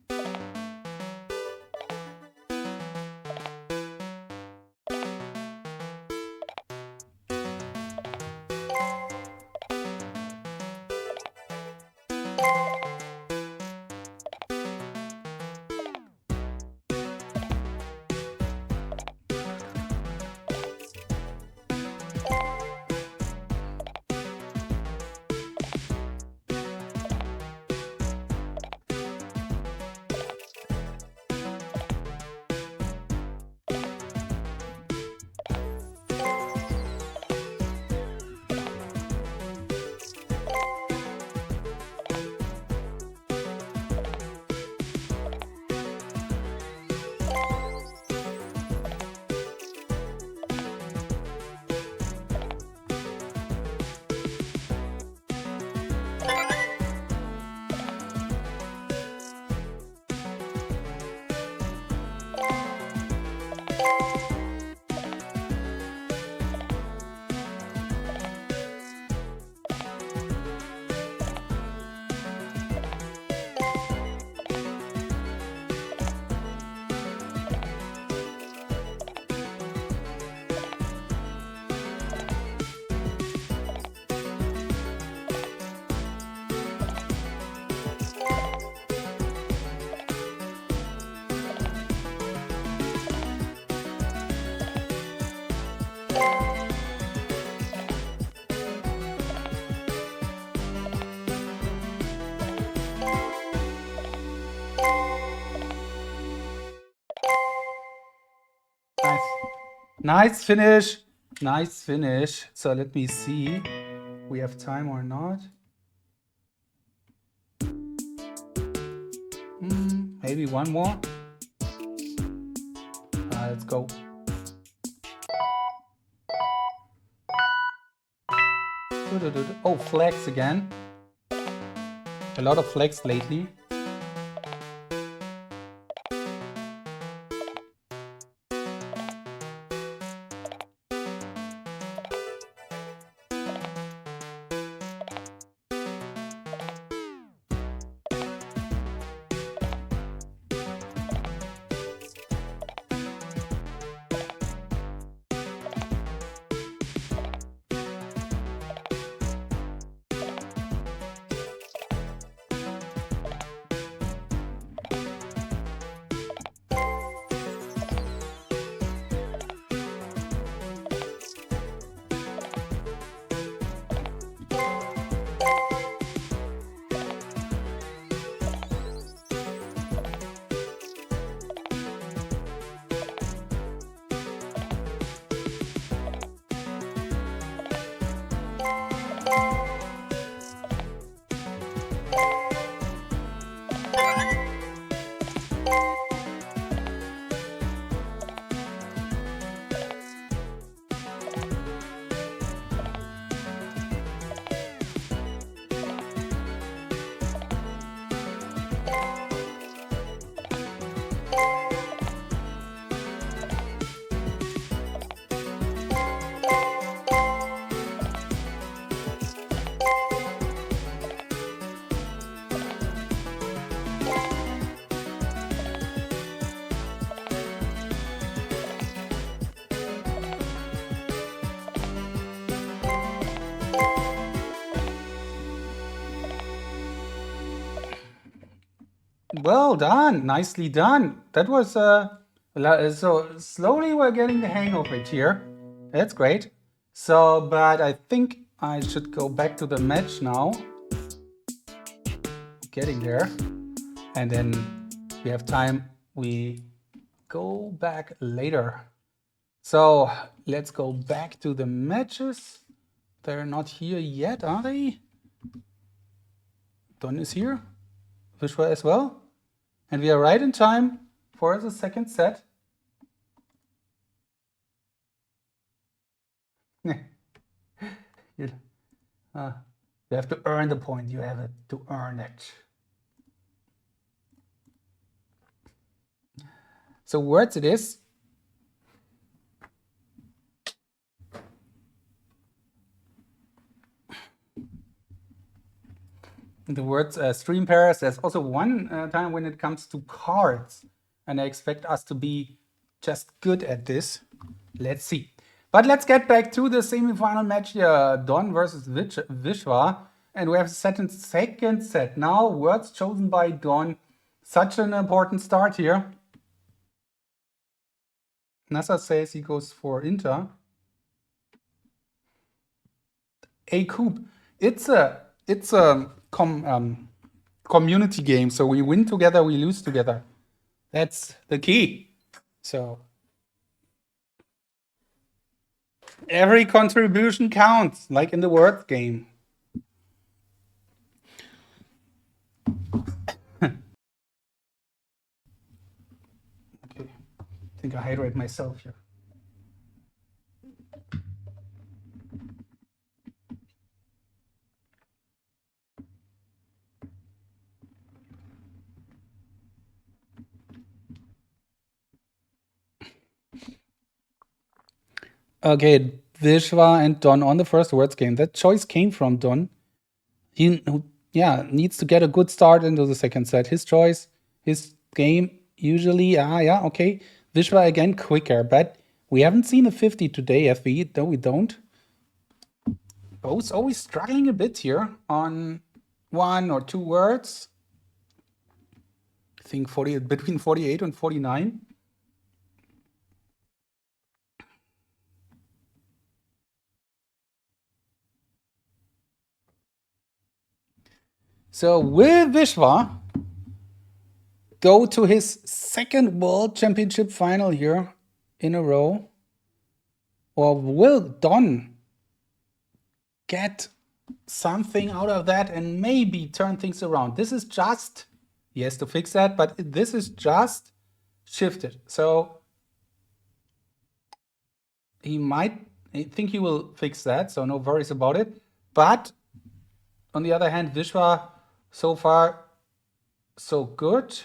Nice finish. Nice finish. So let me see. We have time or not? Maybe one more. Let's go. Oh, flags again. A lot of flags lately. Well done, nicely done. That was so slowly we're getting the hang of it here. That's great. So, but I think I should go back to the match now. Getting there, and then we have time. We go back later. So let's go back to the matches. They're not here yet, are they? Don is here. Vishvaa as well. And we are right in time for the second set. you, you have to earn the point. You have to earn it. So words it is. The words stream pairs. There's also one time when it comes to cards, and I expect us to be just good at this. Let's see. But let's get back to the semi-final match here, Don versus Vishvaa. And we have second set. Now, words chosen by Don. Such an important start here. Nasser says he goes for Inter. A coup. It's a community game. So we win together, we lose together. That's the key. So every contribution counts, like in the words game. Okay, I think I hydrate myself here. Okay, Vishvaa and Don on the first words game. That choice came from Don. He needs to get a good start into the second set. His choice, his game, usually, okay. Vishvaa again quicker, but we haven't seen a 50 today, FV, though we don't. Both always struggling a bit here on 1 or 2 words. I think between 48 and 49. So will Vishvaa go to his second World Championship final here in a row? Or will Don get something out of that and maybe turn things around? This is just, he has to fix that, but this is just shifted. So I think he will fix that, so no worries about it. But on the other hand, Vishvaa, so far, so good.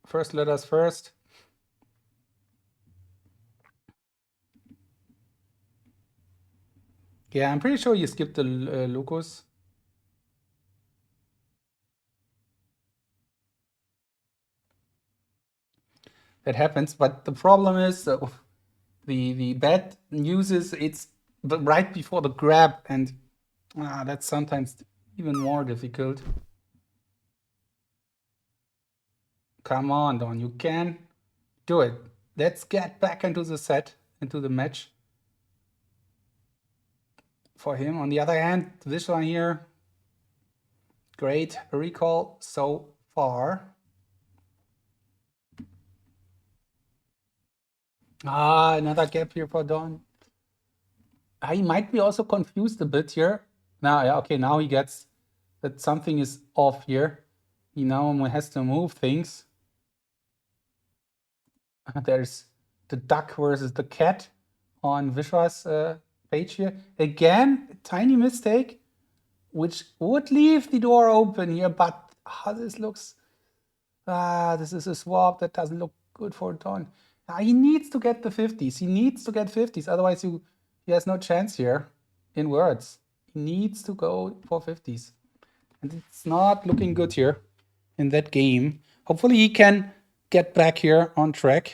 First letters first. Yeah, I'm pretty sure you skipped the locus. That happens, but the problem is the bad news is it's right before the grab, and that's sometimes even more difficult. Come on, Don, you can do it. Let's get back into the set, into the match. For him, on the other hand, this one here, great recall so far. Another gap here for Don. He might be also confused a bit here. Now he gets that something is off here. He now has to move things. There's the duck versus the cat on Vishvaa's page here. Again, a tiny mistake, which would leave the door open here, but this looks... this is a swap that doesn't look good for Don. He needs to get the 50s. He needs to get 50s, otherwise he has no chance here in words. He needs to go for 50s. And it's not looking good here in that game. Hopefully he can get back here on track.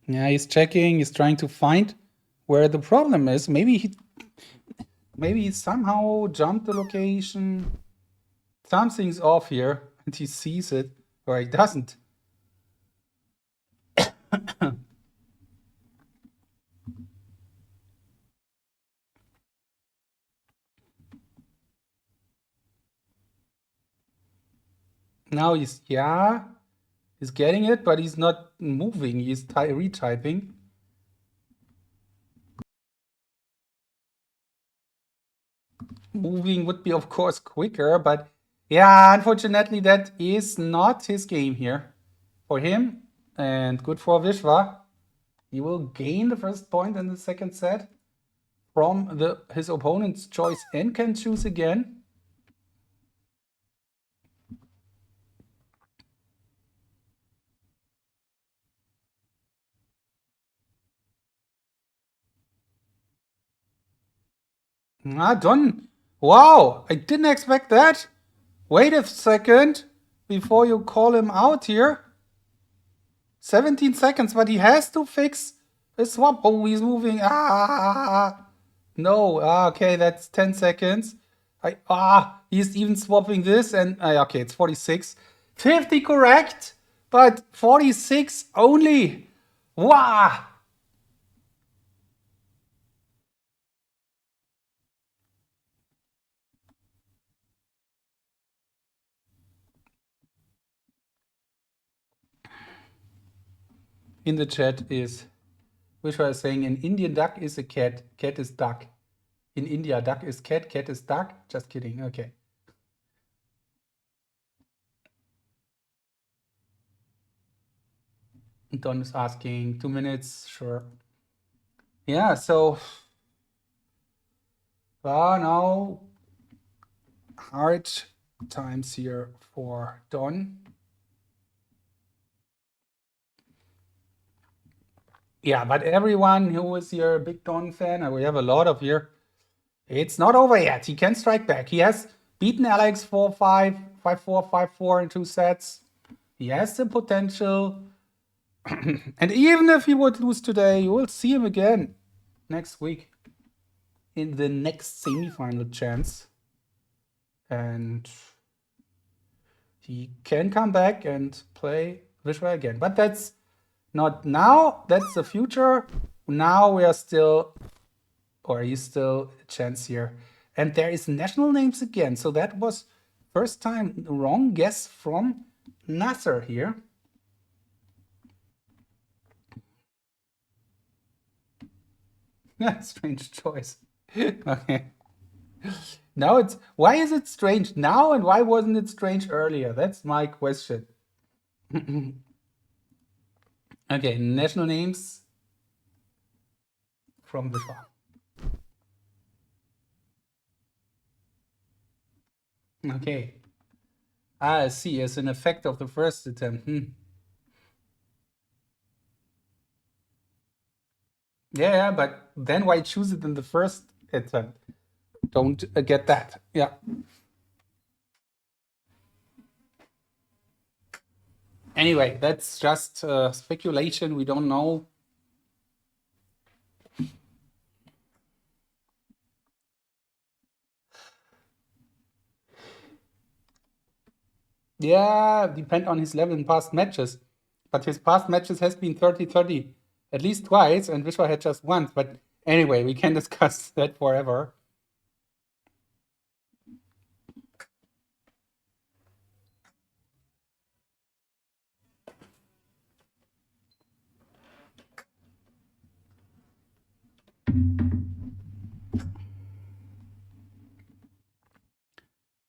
Yeah, he's checking, he's trying to find where the problem is. Maybe he somehow jumped the location. Something's off here, and he sees it, or he doesn't. Now he's getting it, but he's not moving. He's retyping. moving would be, of course, quicker, but yeah, unfortunately, that is not his game here for him. And good for Vishvaa. He will gain the first point in the second set from his opponent's choice and can choose again. Done. Wow, I didn't expect that. Wait a second before you call him out here. 17 seconds, but he has to fix a swap. Oh, he's moving. No. Okay, that's 10 seconds. He's even swapping this, and okay, it's 46. 50 correct, but 46 only. Wow. In the chat is Vishvaa is saying an Indian duck is a cat, cat is duck. In India, duck is cat, cat is duck. Just kidding. Okay. Don is asking 2 minutes. Sure. Yeah, so now hard times here for Don. Yeah, but everyone who is here a big Don fan, and we have a lot of here, it's not over yet. He can strike back. He has beaten Alex 4-5, 5-4, 5-4 in 2 sets. He has the potential. And even if he would lose today, you will see him again next week in the next semifinal chance. And he can come back and play Vishvaa again. But that's not now. That's the future. Now we are still, or he's still a chance here. And there is national names again. So that was first time wrong guess from Nasser here. Strange choice. Okay. Now it's, why is it strange now and why wasn't it strange earlier? That's my question. Okay, national names from Vishvaa. Okay. I see, as an effect of the first attempt. Yeah, but then why choose it in the first attempt? Don't get that. Yeah. Anyway, that's just speculation. We don't know. Yeah, depend on his level in past matches. But his past matches has been 30-30 at least twice, and Vishvaa had just once. But anyway, we can discuss that forever.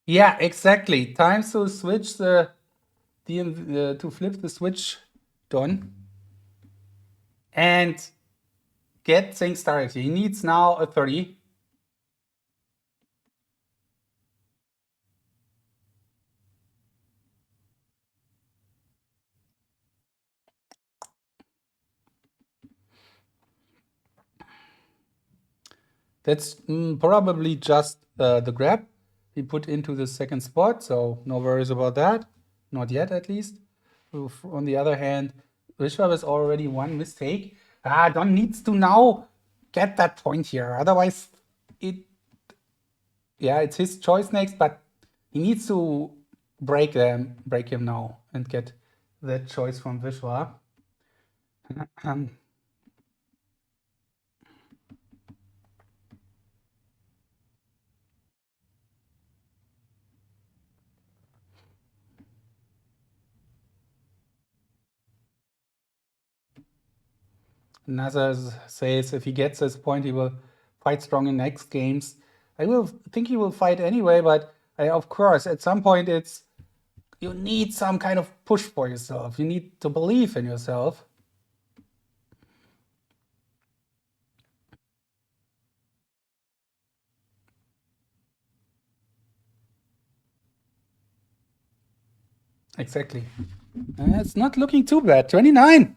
Yeah, exactly. Time to switch to flip the switch, Don, and get things started. He needs now a 30. That's probably just the grab he put into the second spot, so no worries about that. Not yet, at least. On the other hand, Vishvaa has already one mistake. Don needs to now get that point here. Otherwise, it's his choice next, but he needs to break him now and get that choice from Vishvaa. Nasser says if he gets this point, he will fight strong in next games. I will think he will fight anyway, but of course, at some point, you need some kind of push for yourself. You need to believe in yourself. Exactly. It's not looking too bad. 29.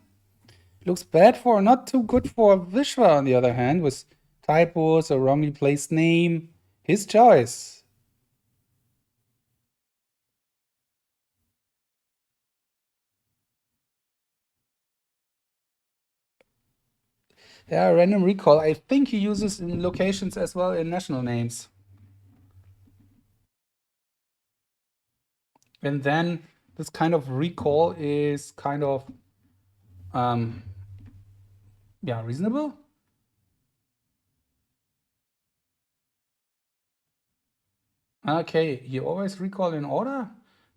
Looks bad for, not too good for Vishvaa, on the other hand, with typos, a wrongly placed name. His choice. Yeah, random recall. I think he uses in locations as well in national names. And then this kind of recall is kind of, yeah, reasonable. Okay, you always recall in order?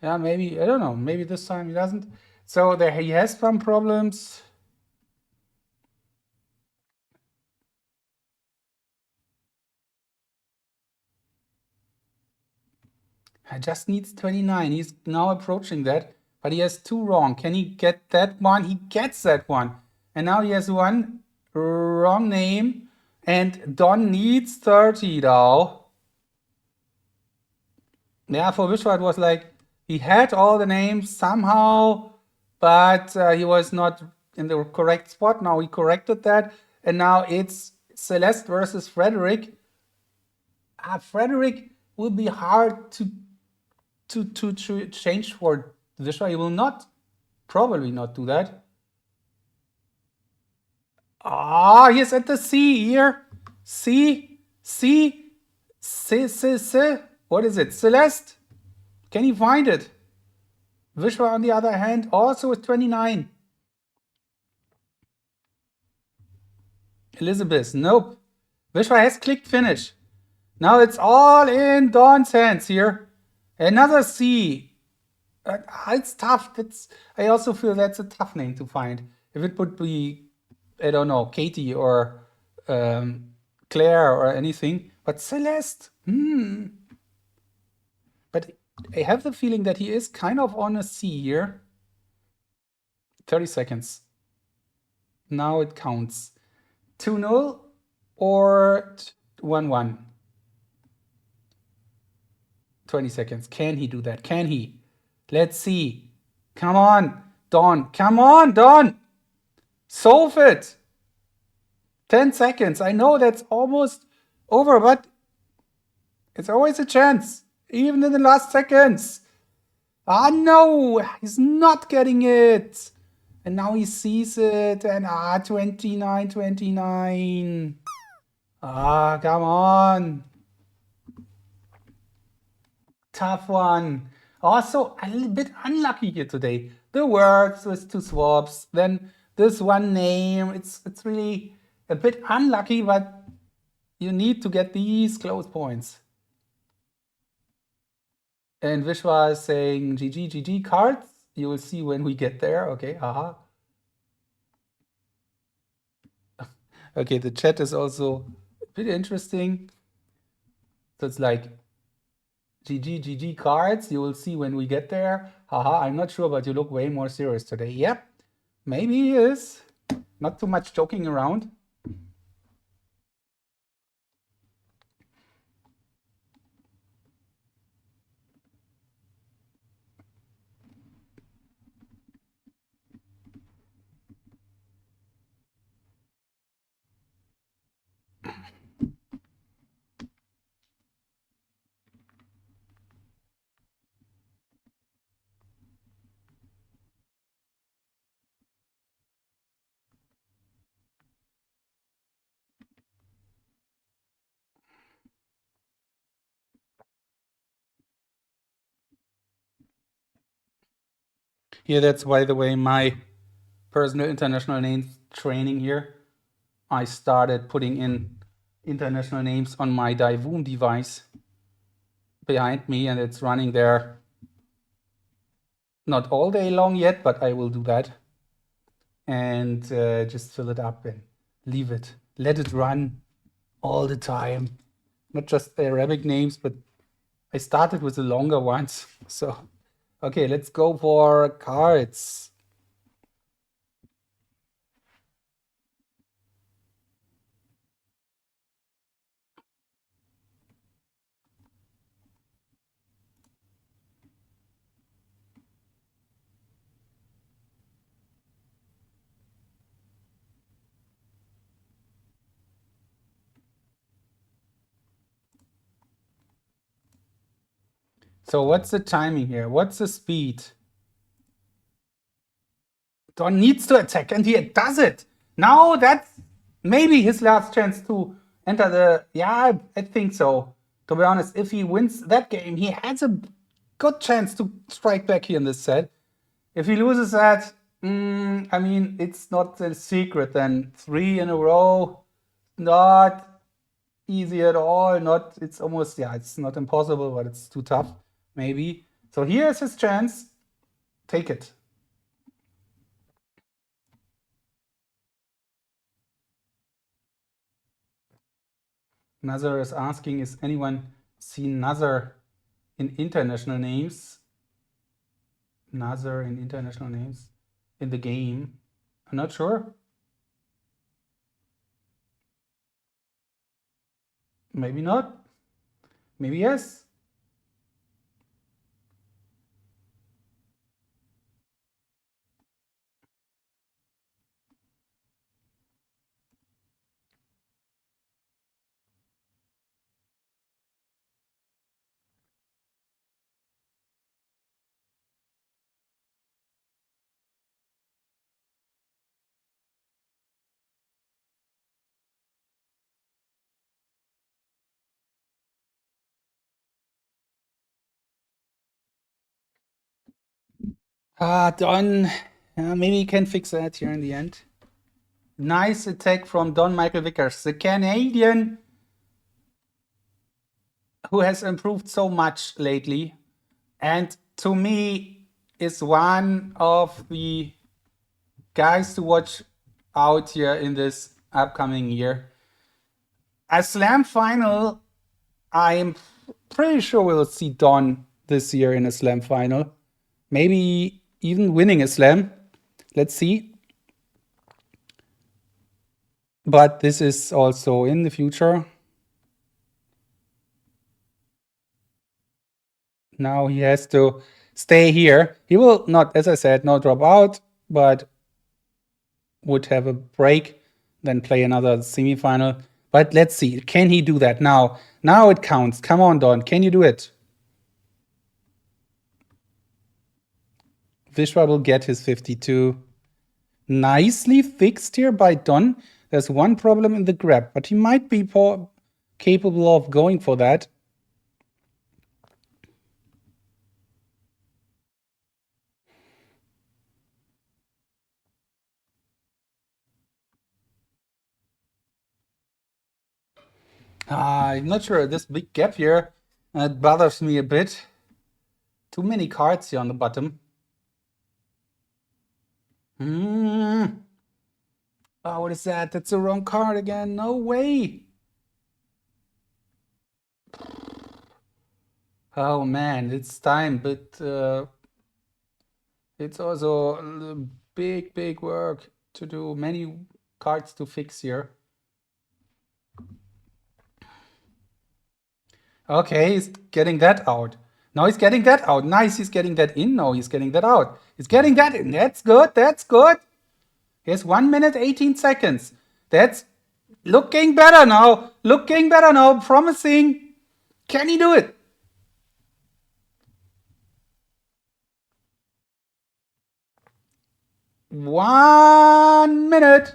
Yeah, maybe, I don't know, maybe this time he doesn't. So there he has some problems. I just needs 29. He's now approaching that, but he has 2 wrong. Can he get that one? He gets that one. And now he has 1 wrong name, and Don needs 30 now. Yeah, for Vishvaa it was like he had all the names somehow, but he was not in the correct spot. Now he corrected that, and now it's Celeste versus Frederick. Frederick will be hard to change for Vishvaa. He will probably not do that. He's at the C here. C. What is it? Celeste? Can he find it? Vishvaa, on the other hand, also with 29. Elizabeth, nope. Vishvaa has clicked finish. Now it's all in Dawn's hands here. Another C. It's tough. I also feel that's a tough name to find. If it would be, I don't know, Katie or Claire or anything. But Celeste, But I have the feeling that he is kind of on a C here. 30 seconds. Now it counts. 2-0 or 1-1. 20 seconds. Can he do that? Can he? Let's see. Come on, Dawn. Come on, Dawn. Solve it. 10 seconds. I know that's almost over, but it's always a chance. Even in the last seconds. No, he's not getting it. And now he sees it. And 29. Come on. Tough one. Also, a little bit unlucky here today. The words with 2 swaps. Then this one name. It's really a bit unlucky, but you need to get these close points. And Vishvaa is saying GG cards. You will see when we get there. Okay, Okay, the chat is also a bit interesting. So it's like GG cards. You will see when we get there. I'm not sure, but you look way more serious today. Yep, maybe he is. Not too much joking around. Yeah, that's, by the way, my personal international names training here. I started putting in international names on my Daivoom device behind me, and it's running there not all day long yet, but I will do that. And just fill it up and leave it. Let it run all the time. not just Arabic names, but I started with the longer ones. So, okay, let's go for cards. So what's the timing here? What's the speed? Don needs to attack, and he does it. Now that's maybe his last chance to enter the... Yeah, I think so. To be honest, if he wins that game, he has a good chance to strike back here in this set. If he loses that, I mean, it's not a secret then. 3 in a row, not easy at all. Not, it's almost, yeah, it's not impossible, but it's too tough, maybe. So here's his chance. Take it. Nazar is asking, is anyone seen Nazar in international names? Nazar in international names in the game? I'm not sure. Maybe not. Maybe yes. Don. Maybe he can fix that here in the end. Nice attack from Don Michael Vickers, the Canadian who has improved so much lately. And to me, is one of the guys to watch out here in this upcoming year. A slam final, I'm pretty sure we'll see Don this year in a slam final. Maybe even winning a slam. Let's see. But this is also in the future. Now he has to stay here. He will not, as I said, not drop out, but would have a break, then play another semifinal. But let's see, can he do that now? Now it counts. Come on, Don, can you do it? Vishvaa will get his 52. Nicely fixed here by Don. There's one problem in the grab, but he might be capable of going for that. I'm not sure. This big gap here, it bothers me a bit. Too many cards here on the bottom. Oh, what is that? That's the wrong card again. No way. Oh man, it's time, but it's also big work to do. Many cards to fix here. Okay, he's getting that out. Now he's getting that out. Nice, he's getting that in. No, he's getting that out. He's getting that in. That's good. That's good. Here's 1 minute, 18 seconds. That's looking better now. Looking better now. Promising. Can he do it? One minute.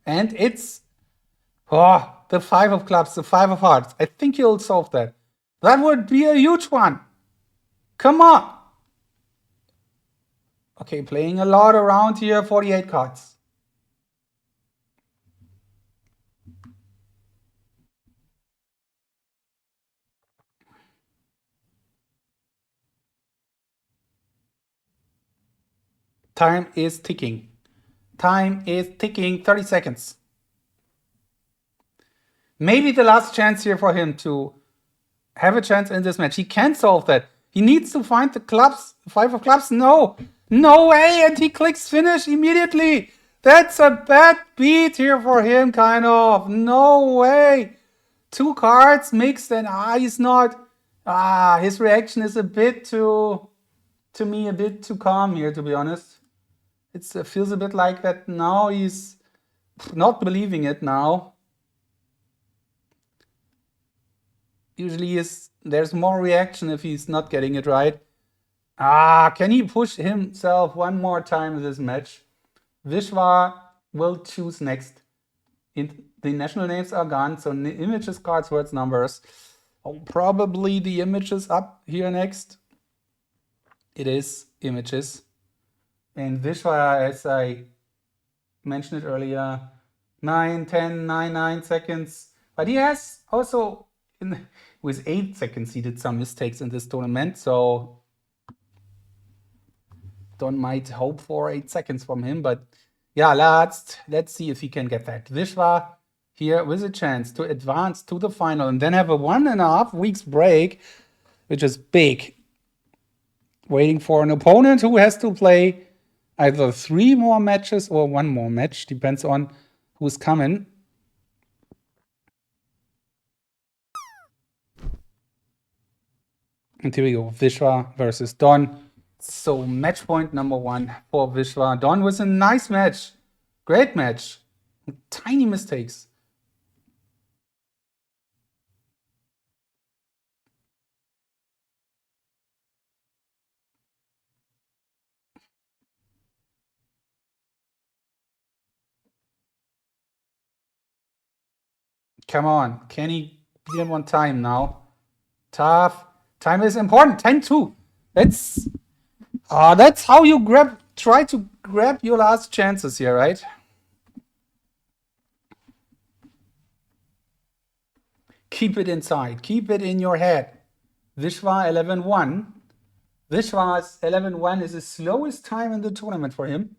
And it's the 5 of clubs, the 5 of hearts. I think he'll solve that. That would be a huge one. Come on. Okay, playing a lot around here, 48 cards. Time is ticking. Time is ticking. 30 seconds. maybe the last chance here for him to have a chance in this match. He can't solve that. He needs to find the clubs, 5 of clubs. No way. And he clicks finish immediately. That's a bad beat here for him, kind of. No way. 2 cards mixed and he's not. His reaction is a bit too calm here, to be honest. It feels a bit like that now he's not believing it now. Usually there's more reaction if he's not getting it right. Can he push himself one more time in this match? Vishvaa will choose next. The national names are gone, so images, cards, words, numbers. Probably the images up here next. It is images. And Vishvaa, as I mentioned it earlier, 9, 10, 9, 9 seconds. But he has also, with 8 seconds, he did some mistakes in this tournament. So Don might hope for 8 seconds from him. But yeah, let's see if he can get that. Vishvaa here with a chance to advance to the final and then have a 1.5 weeks break, which is big. Waiting for an opponent who has to play either 3 more matches or 1 more match, depends on who's coming. And here we go, Vishvaa versus Don. So match point number 1 for Vishvaa. Don was a nice match, great match, tiny mistakes. Come on, can he beat him on time now? Tough. Time is important. 10-2. That's how you try to grab your last chances here, right? Keep it inside. Keep it in your head. Vishvaa 11-1. Vishvaa's 11-1 is the slowest time in the tournament for him.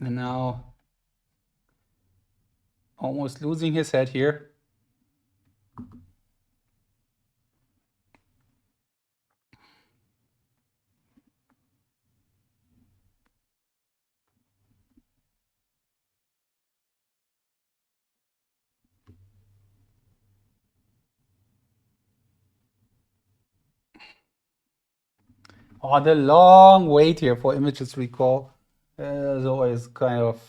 And now almost losing his head here. The long wait here for images recall is always kind of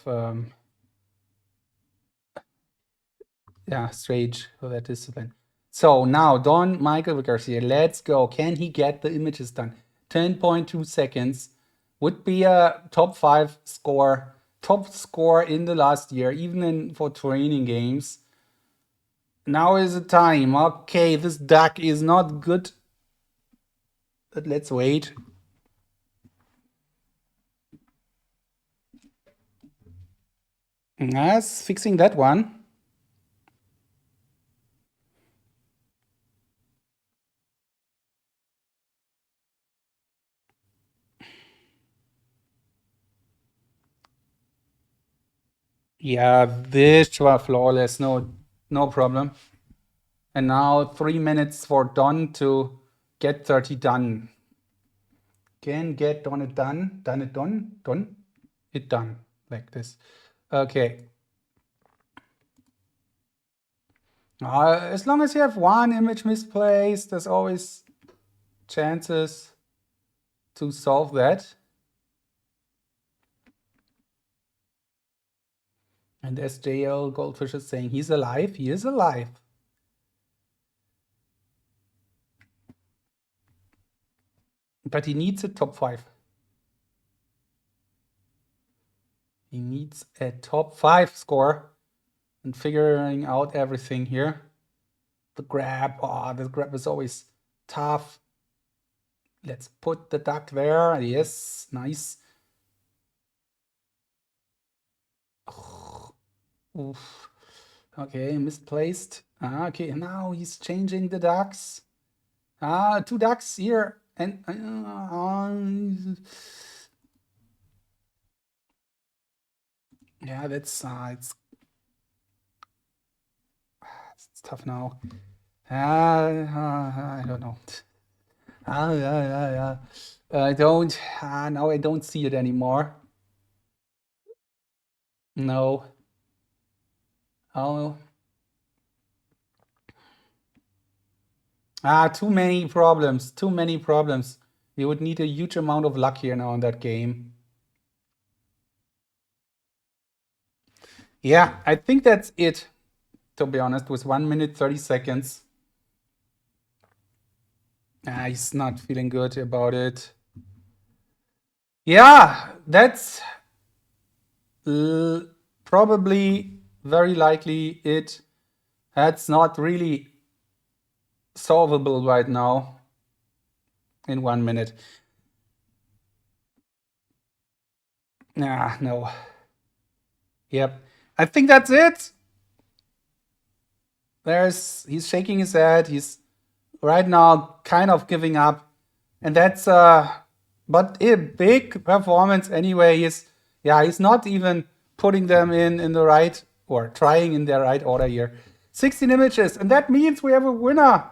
strange for that discipline. So now Don Michael Vickers here. Let's go. Can he get the images done? 10.2 seconds would be a top 5 score, top score in the last year, even for training games. Now is the time. Okay, this duck is not good. But let's wait. Yes, fixing that one. Yeah, Vishvaa flawless, no problem. And now 3 minutes for Don to get 30 done. Can get Don it done. Done it done. It done. Like this. Okay. As long as you have 1 image misplaced, there's always chances to solve that. And as JL Goldfish is saying, he's alive. He is alive. But he needs a top 5. He needs a top 5 score. And figuring out everything here. The grab. The grab is always tough. Let's put the duck there. Yes, nice. Oof. Okay, misplaced. Okay, now he's changing the ducks. 2 ducks here. And yeah, that's it's tough now. I don't know. I don't. Now I don't see it anymore. No. Oh. Too many problems. Too many problems. You would need a huge amount of luck here now in that game. Yeah, I think that's it, to be honest, with 1 minute 30 seconds. He's not feeling good about it. Yeah, that's probably very likely it. That's not really solvable right now in 1 minute. No. Yep. I think that's it. He's shaking his head. He's right now kind of giving up. And that's but a big performance anyway. He's not even putting them in the right, or trying in the right order here. 16 images, and that means we have a winner.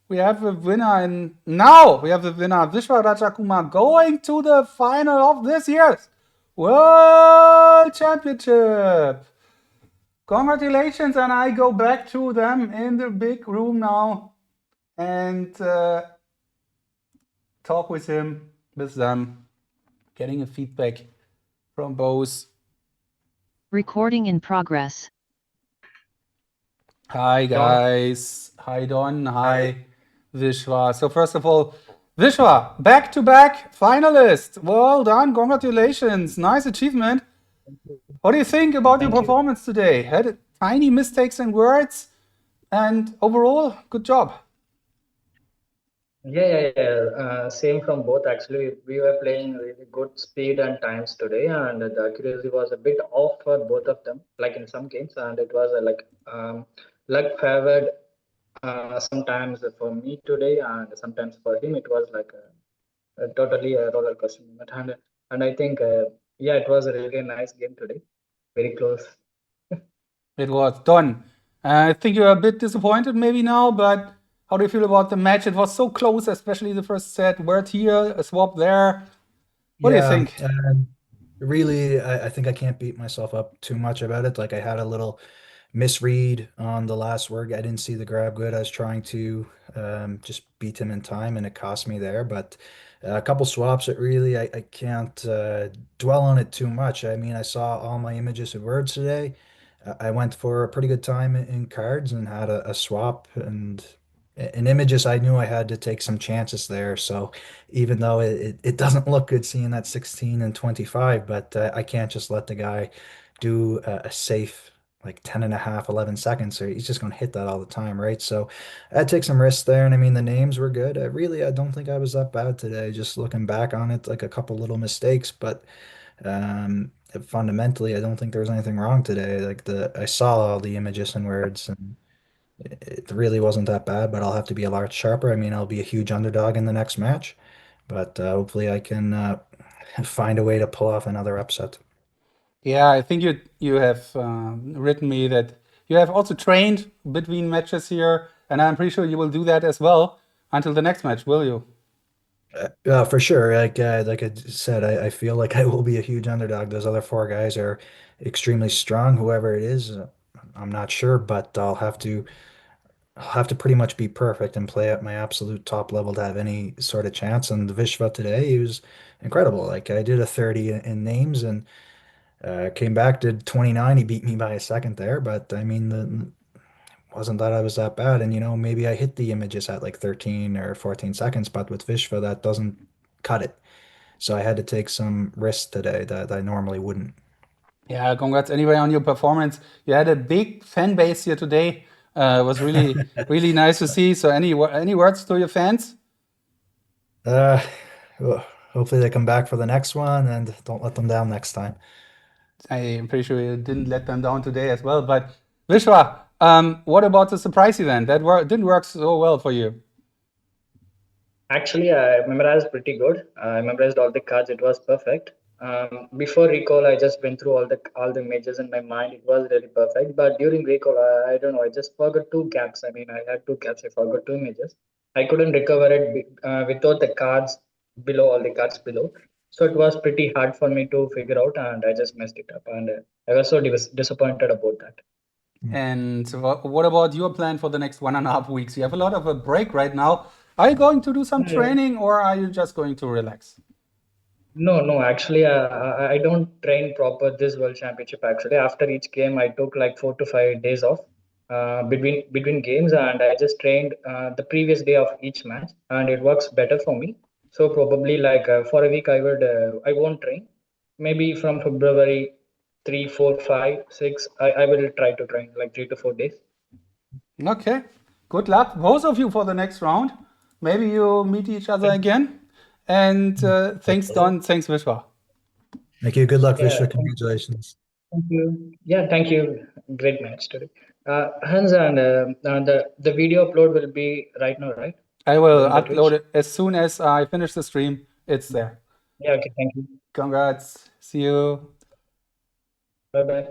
We have a winner, and now we have the winner, Vishvaa Rajakumar, going to the final of this year's World Championship. Congratulations, and I go back to them in the big room now and talk with them, getting a feedback from both. Recording in progress. Hi guys. Hi Don. Hi Vishvaa. So first of all, Vishvaa, back-to-back finalist. Well done. Congratulations. Nice achievement. What do you think about your performance today? Had tiny mistakes in words, and overall, good job. Yeah. Same from both. Actually, we were playing really good speed and times today, and the accuracy was a bit off for both of them, like in some games, and it was luck favored sometimes for me today, and sometimes for him. It was like a totally a roller coaster moment, and I think it was a really nice game today, very close. It was done. I think you're a bit disappointed maybe now, but how do you feel about the match? It was so close, especially the first set. Word here, a swap there. What do you think? Really, I think I can't beat myself up too much about it. Like I had a little misread on the last word. I didn't see the grab good. I was trying to just beat him in time, and it cost me there. But a couple swaps, it really, I can't dwell on it too much. I mean, I saw all my images and words today. I went for a pretty good time in cards and had a swap, and in images, I knew I had to take some chances there. So even though it doesn't look good seeing that 16 and 25, but I can't just let the guy do a safe like 10 and a half, 11 seconds, or he's just going to hit that all the time, right? So I take some risks there. And I mean, the names were good. I don't think I was that bad today. Just looking back on it, like a couple little mistakes, but fundamentally, I don't think there was anything wrong today. I saw all the images and words, and it really wasn't that bad, but I'll have to be a lot sharper. I mean, I'll be a huge underdog in the next match, but hopefully I can find a way to pull off another upset. Yeah, I think you have written me that you have also trained between matches here, and I'm pretty sure you will do that as well until the next match, will you? For sure. Like I said, I feel like I will be a huge underdog. Those other four guys are extremely strong. Whoever it is, I'm not sure, but I'll have to pretty much be perfect and play at my absolute top level to have any sort of chance. And the Vishva today, he was incredible. Like I did a 30 in names and came back, did 29. He beat me by a second there, but I mean, wasn't that I was that bad. And maybe I hit the images at like 13 or 14 seconds, but with Vishva, that doesn't cut it. So I had to take some risks today that I normally wouldn't. Yeah, congrats anyway on your performance. You had a big fan base here today. It was really, really nice to see. So any words to your fans? Well, hopefully they come back for the next one and don't let them down next time. I am pretty sure you didn't let them down today as well. But Vishwa, what about the surprise event? That didn't work so well for you. Actually, I memorized pretty good. I memorized all the cards. It was perfect. Before recall, I just went through all the majors in my mind. It was really perfect. But during recall, I don't know. I just forgot two caps. I mean, I had two caps. I forgot two majors. I couldn't recover it without the cards below, all the cards below. So it was pretty hard for me to figure out, and I just messed it up. And I was so disappointed about that. And what about your plan for the next 1.5 weeks? You have a lot of a break right now. Are you going to do some training, or are you just going to relax? No, no. Actually, I don't train proper this World Championship. Actually, after each game, I took like 4 to 5 days off between games, and I just trained the previous day of each match, and it works better for me. So probably like for a week, I won't train. Maybe from February 3, 4, 5, 6, I will try to train like 3 to 4 days. Okay. Good luck, both of you, for the next round. Maybe you meet each other again. And thanks, Don. Thanks, Vishvaa. Thank you. Good luck, Yeah, Vishvaa. Congratulations. thank you. Yeah, thank you. Great match today. Hans, and the video upload will be right now, right? I will In the upload Twitch. it as soon as I finish the stream. It's there. Yeah, okay, thank you. Congrats. See you. Bye bye.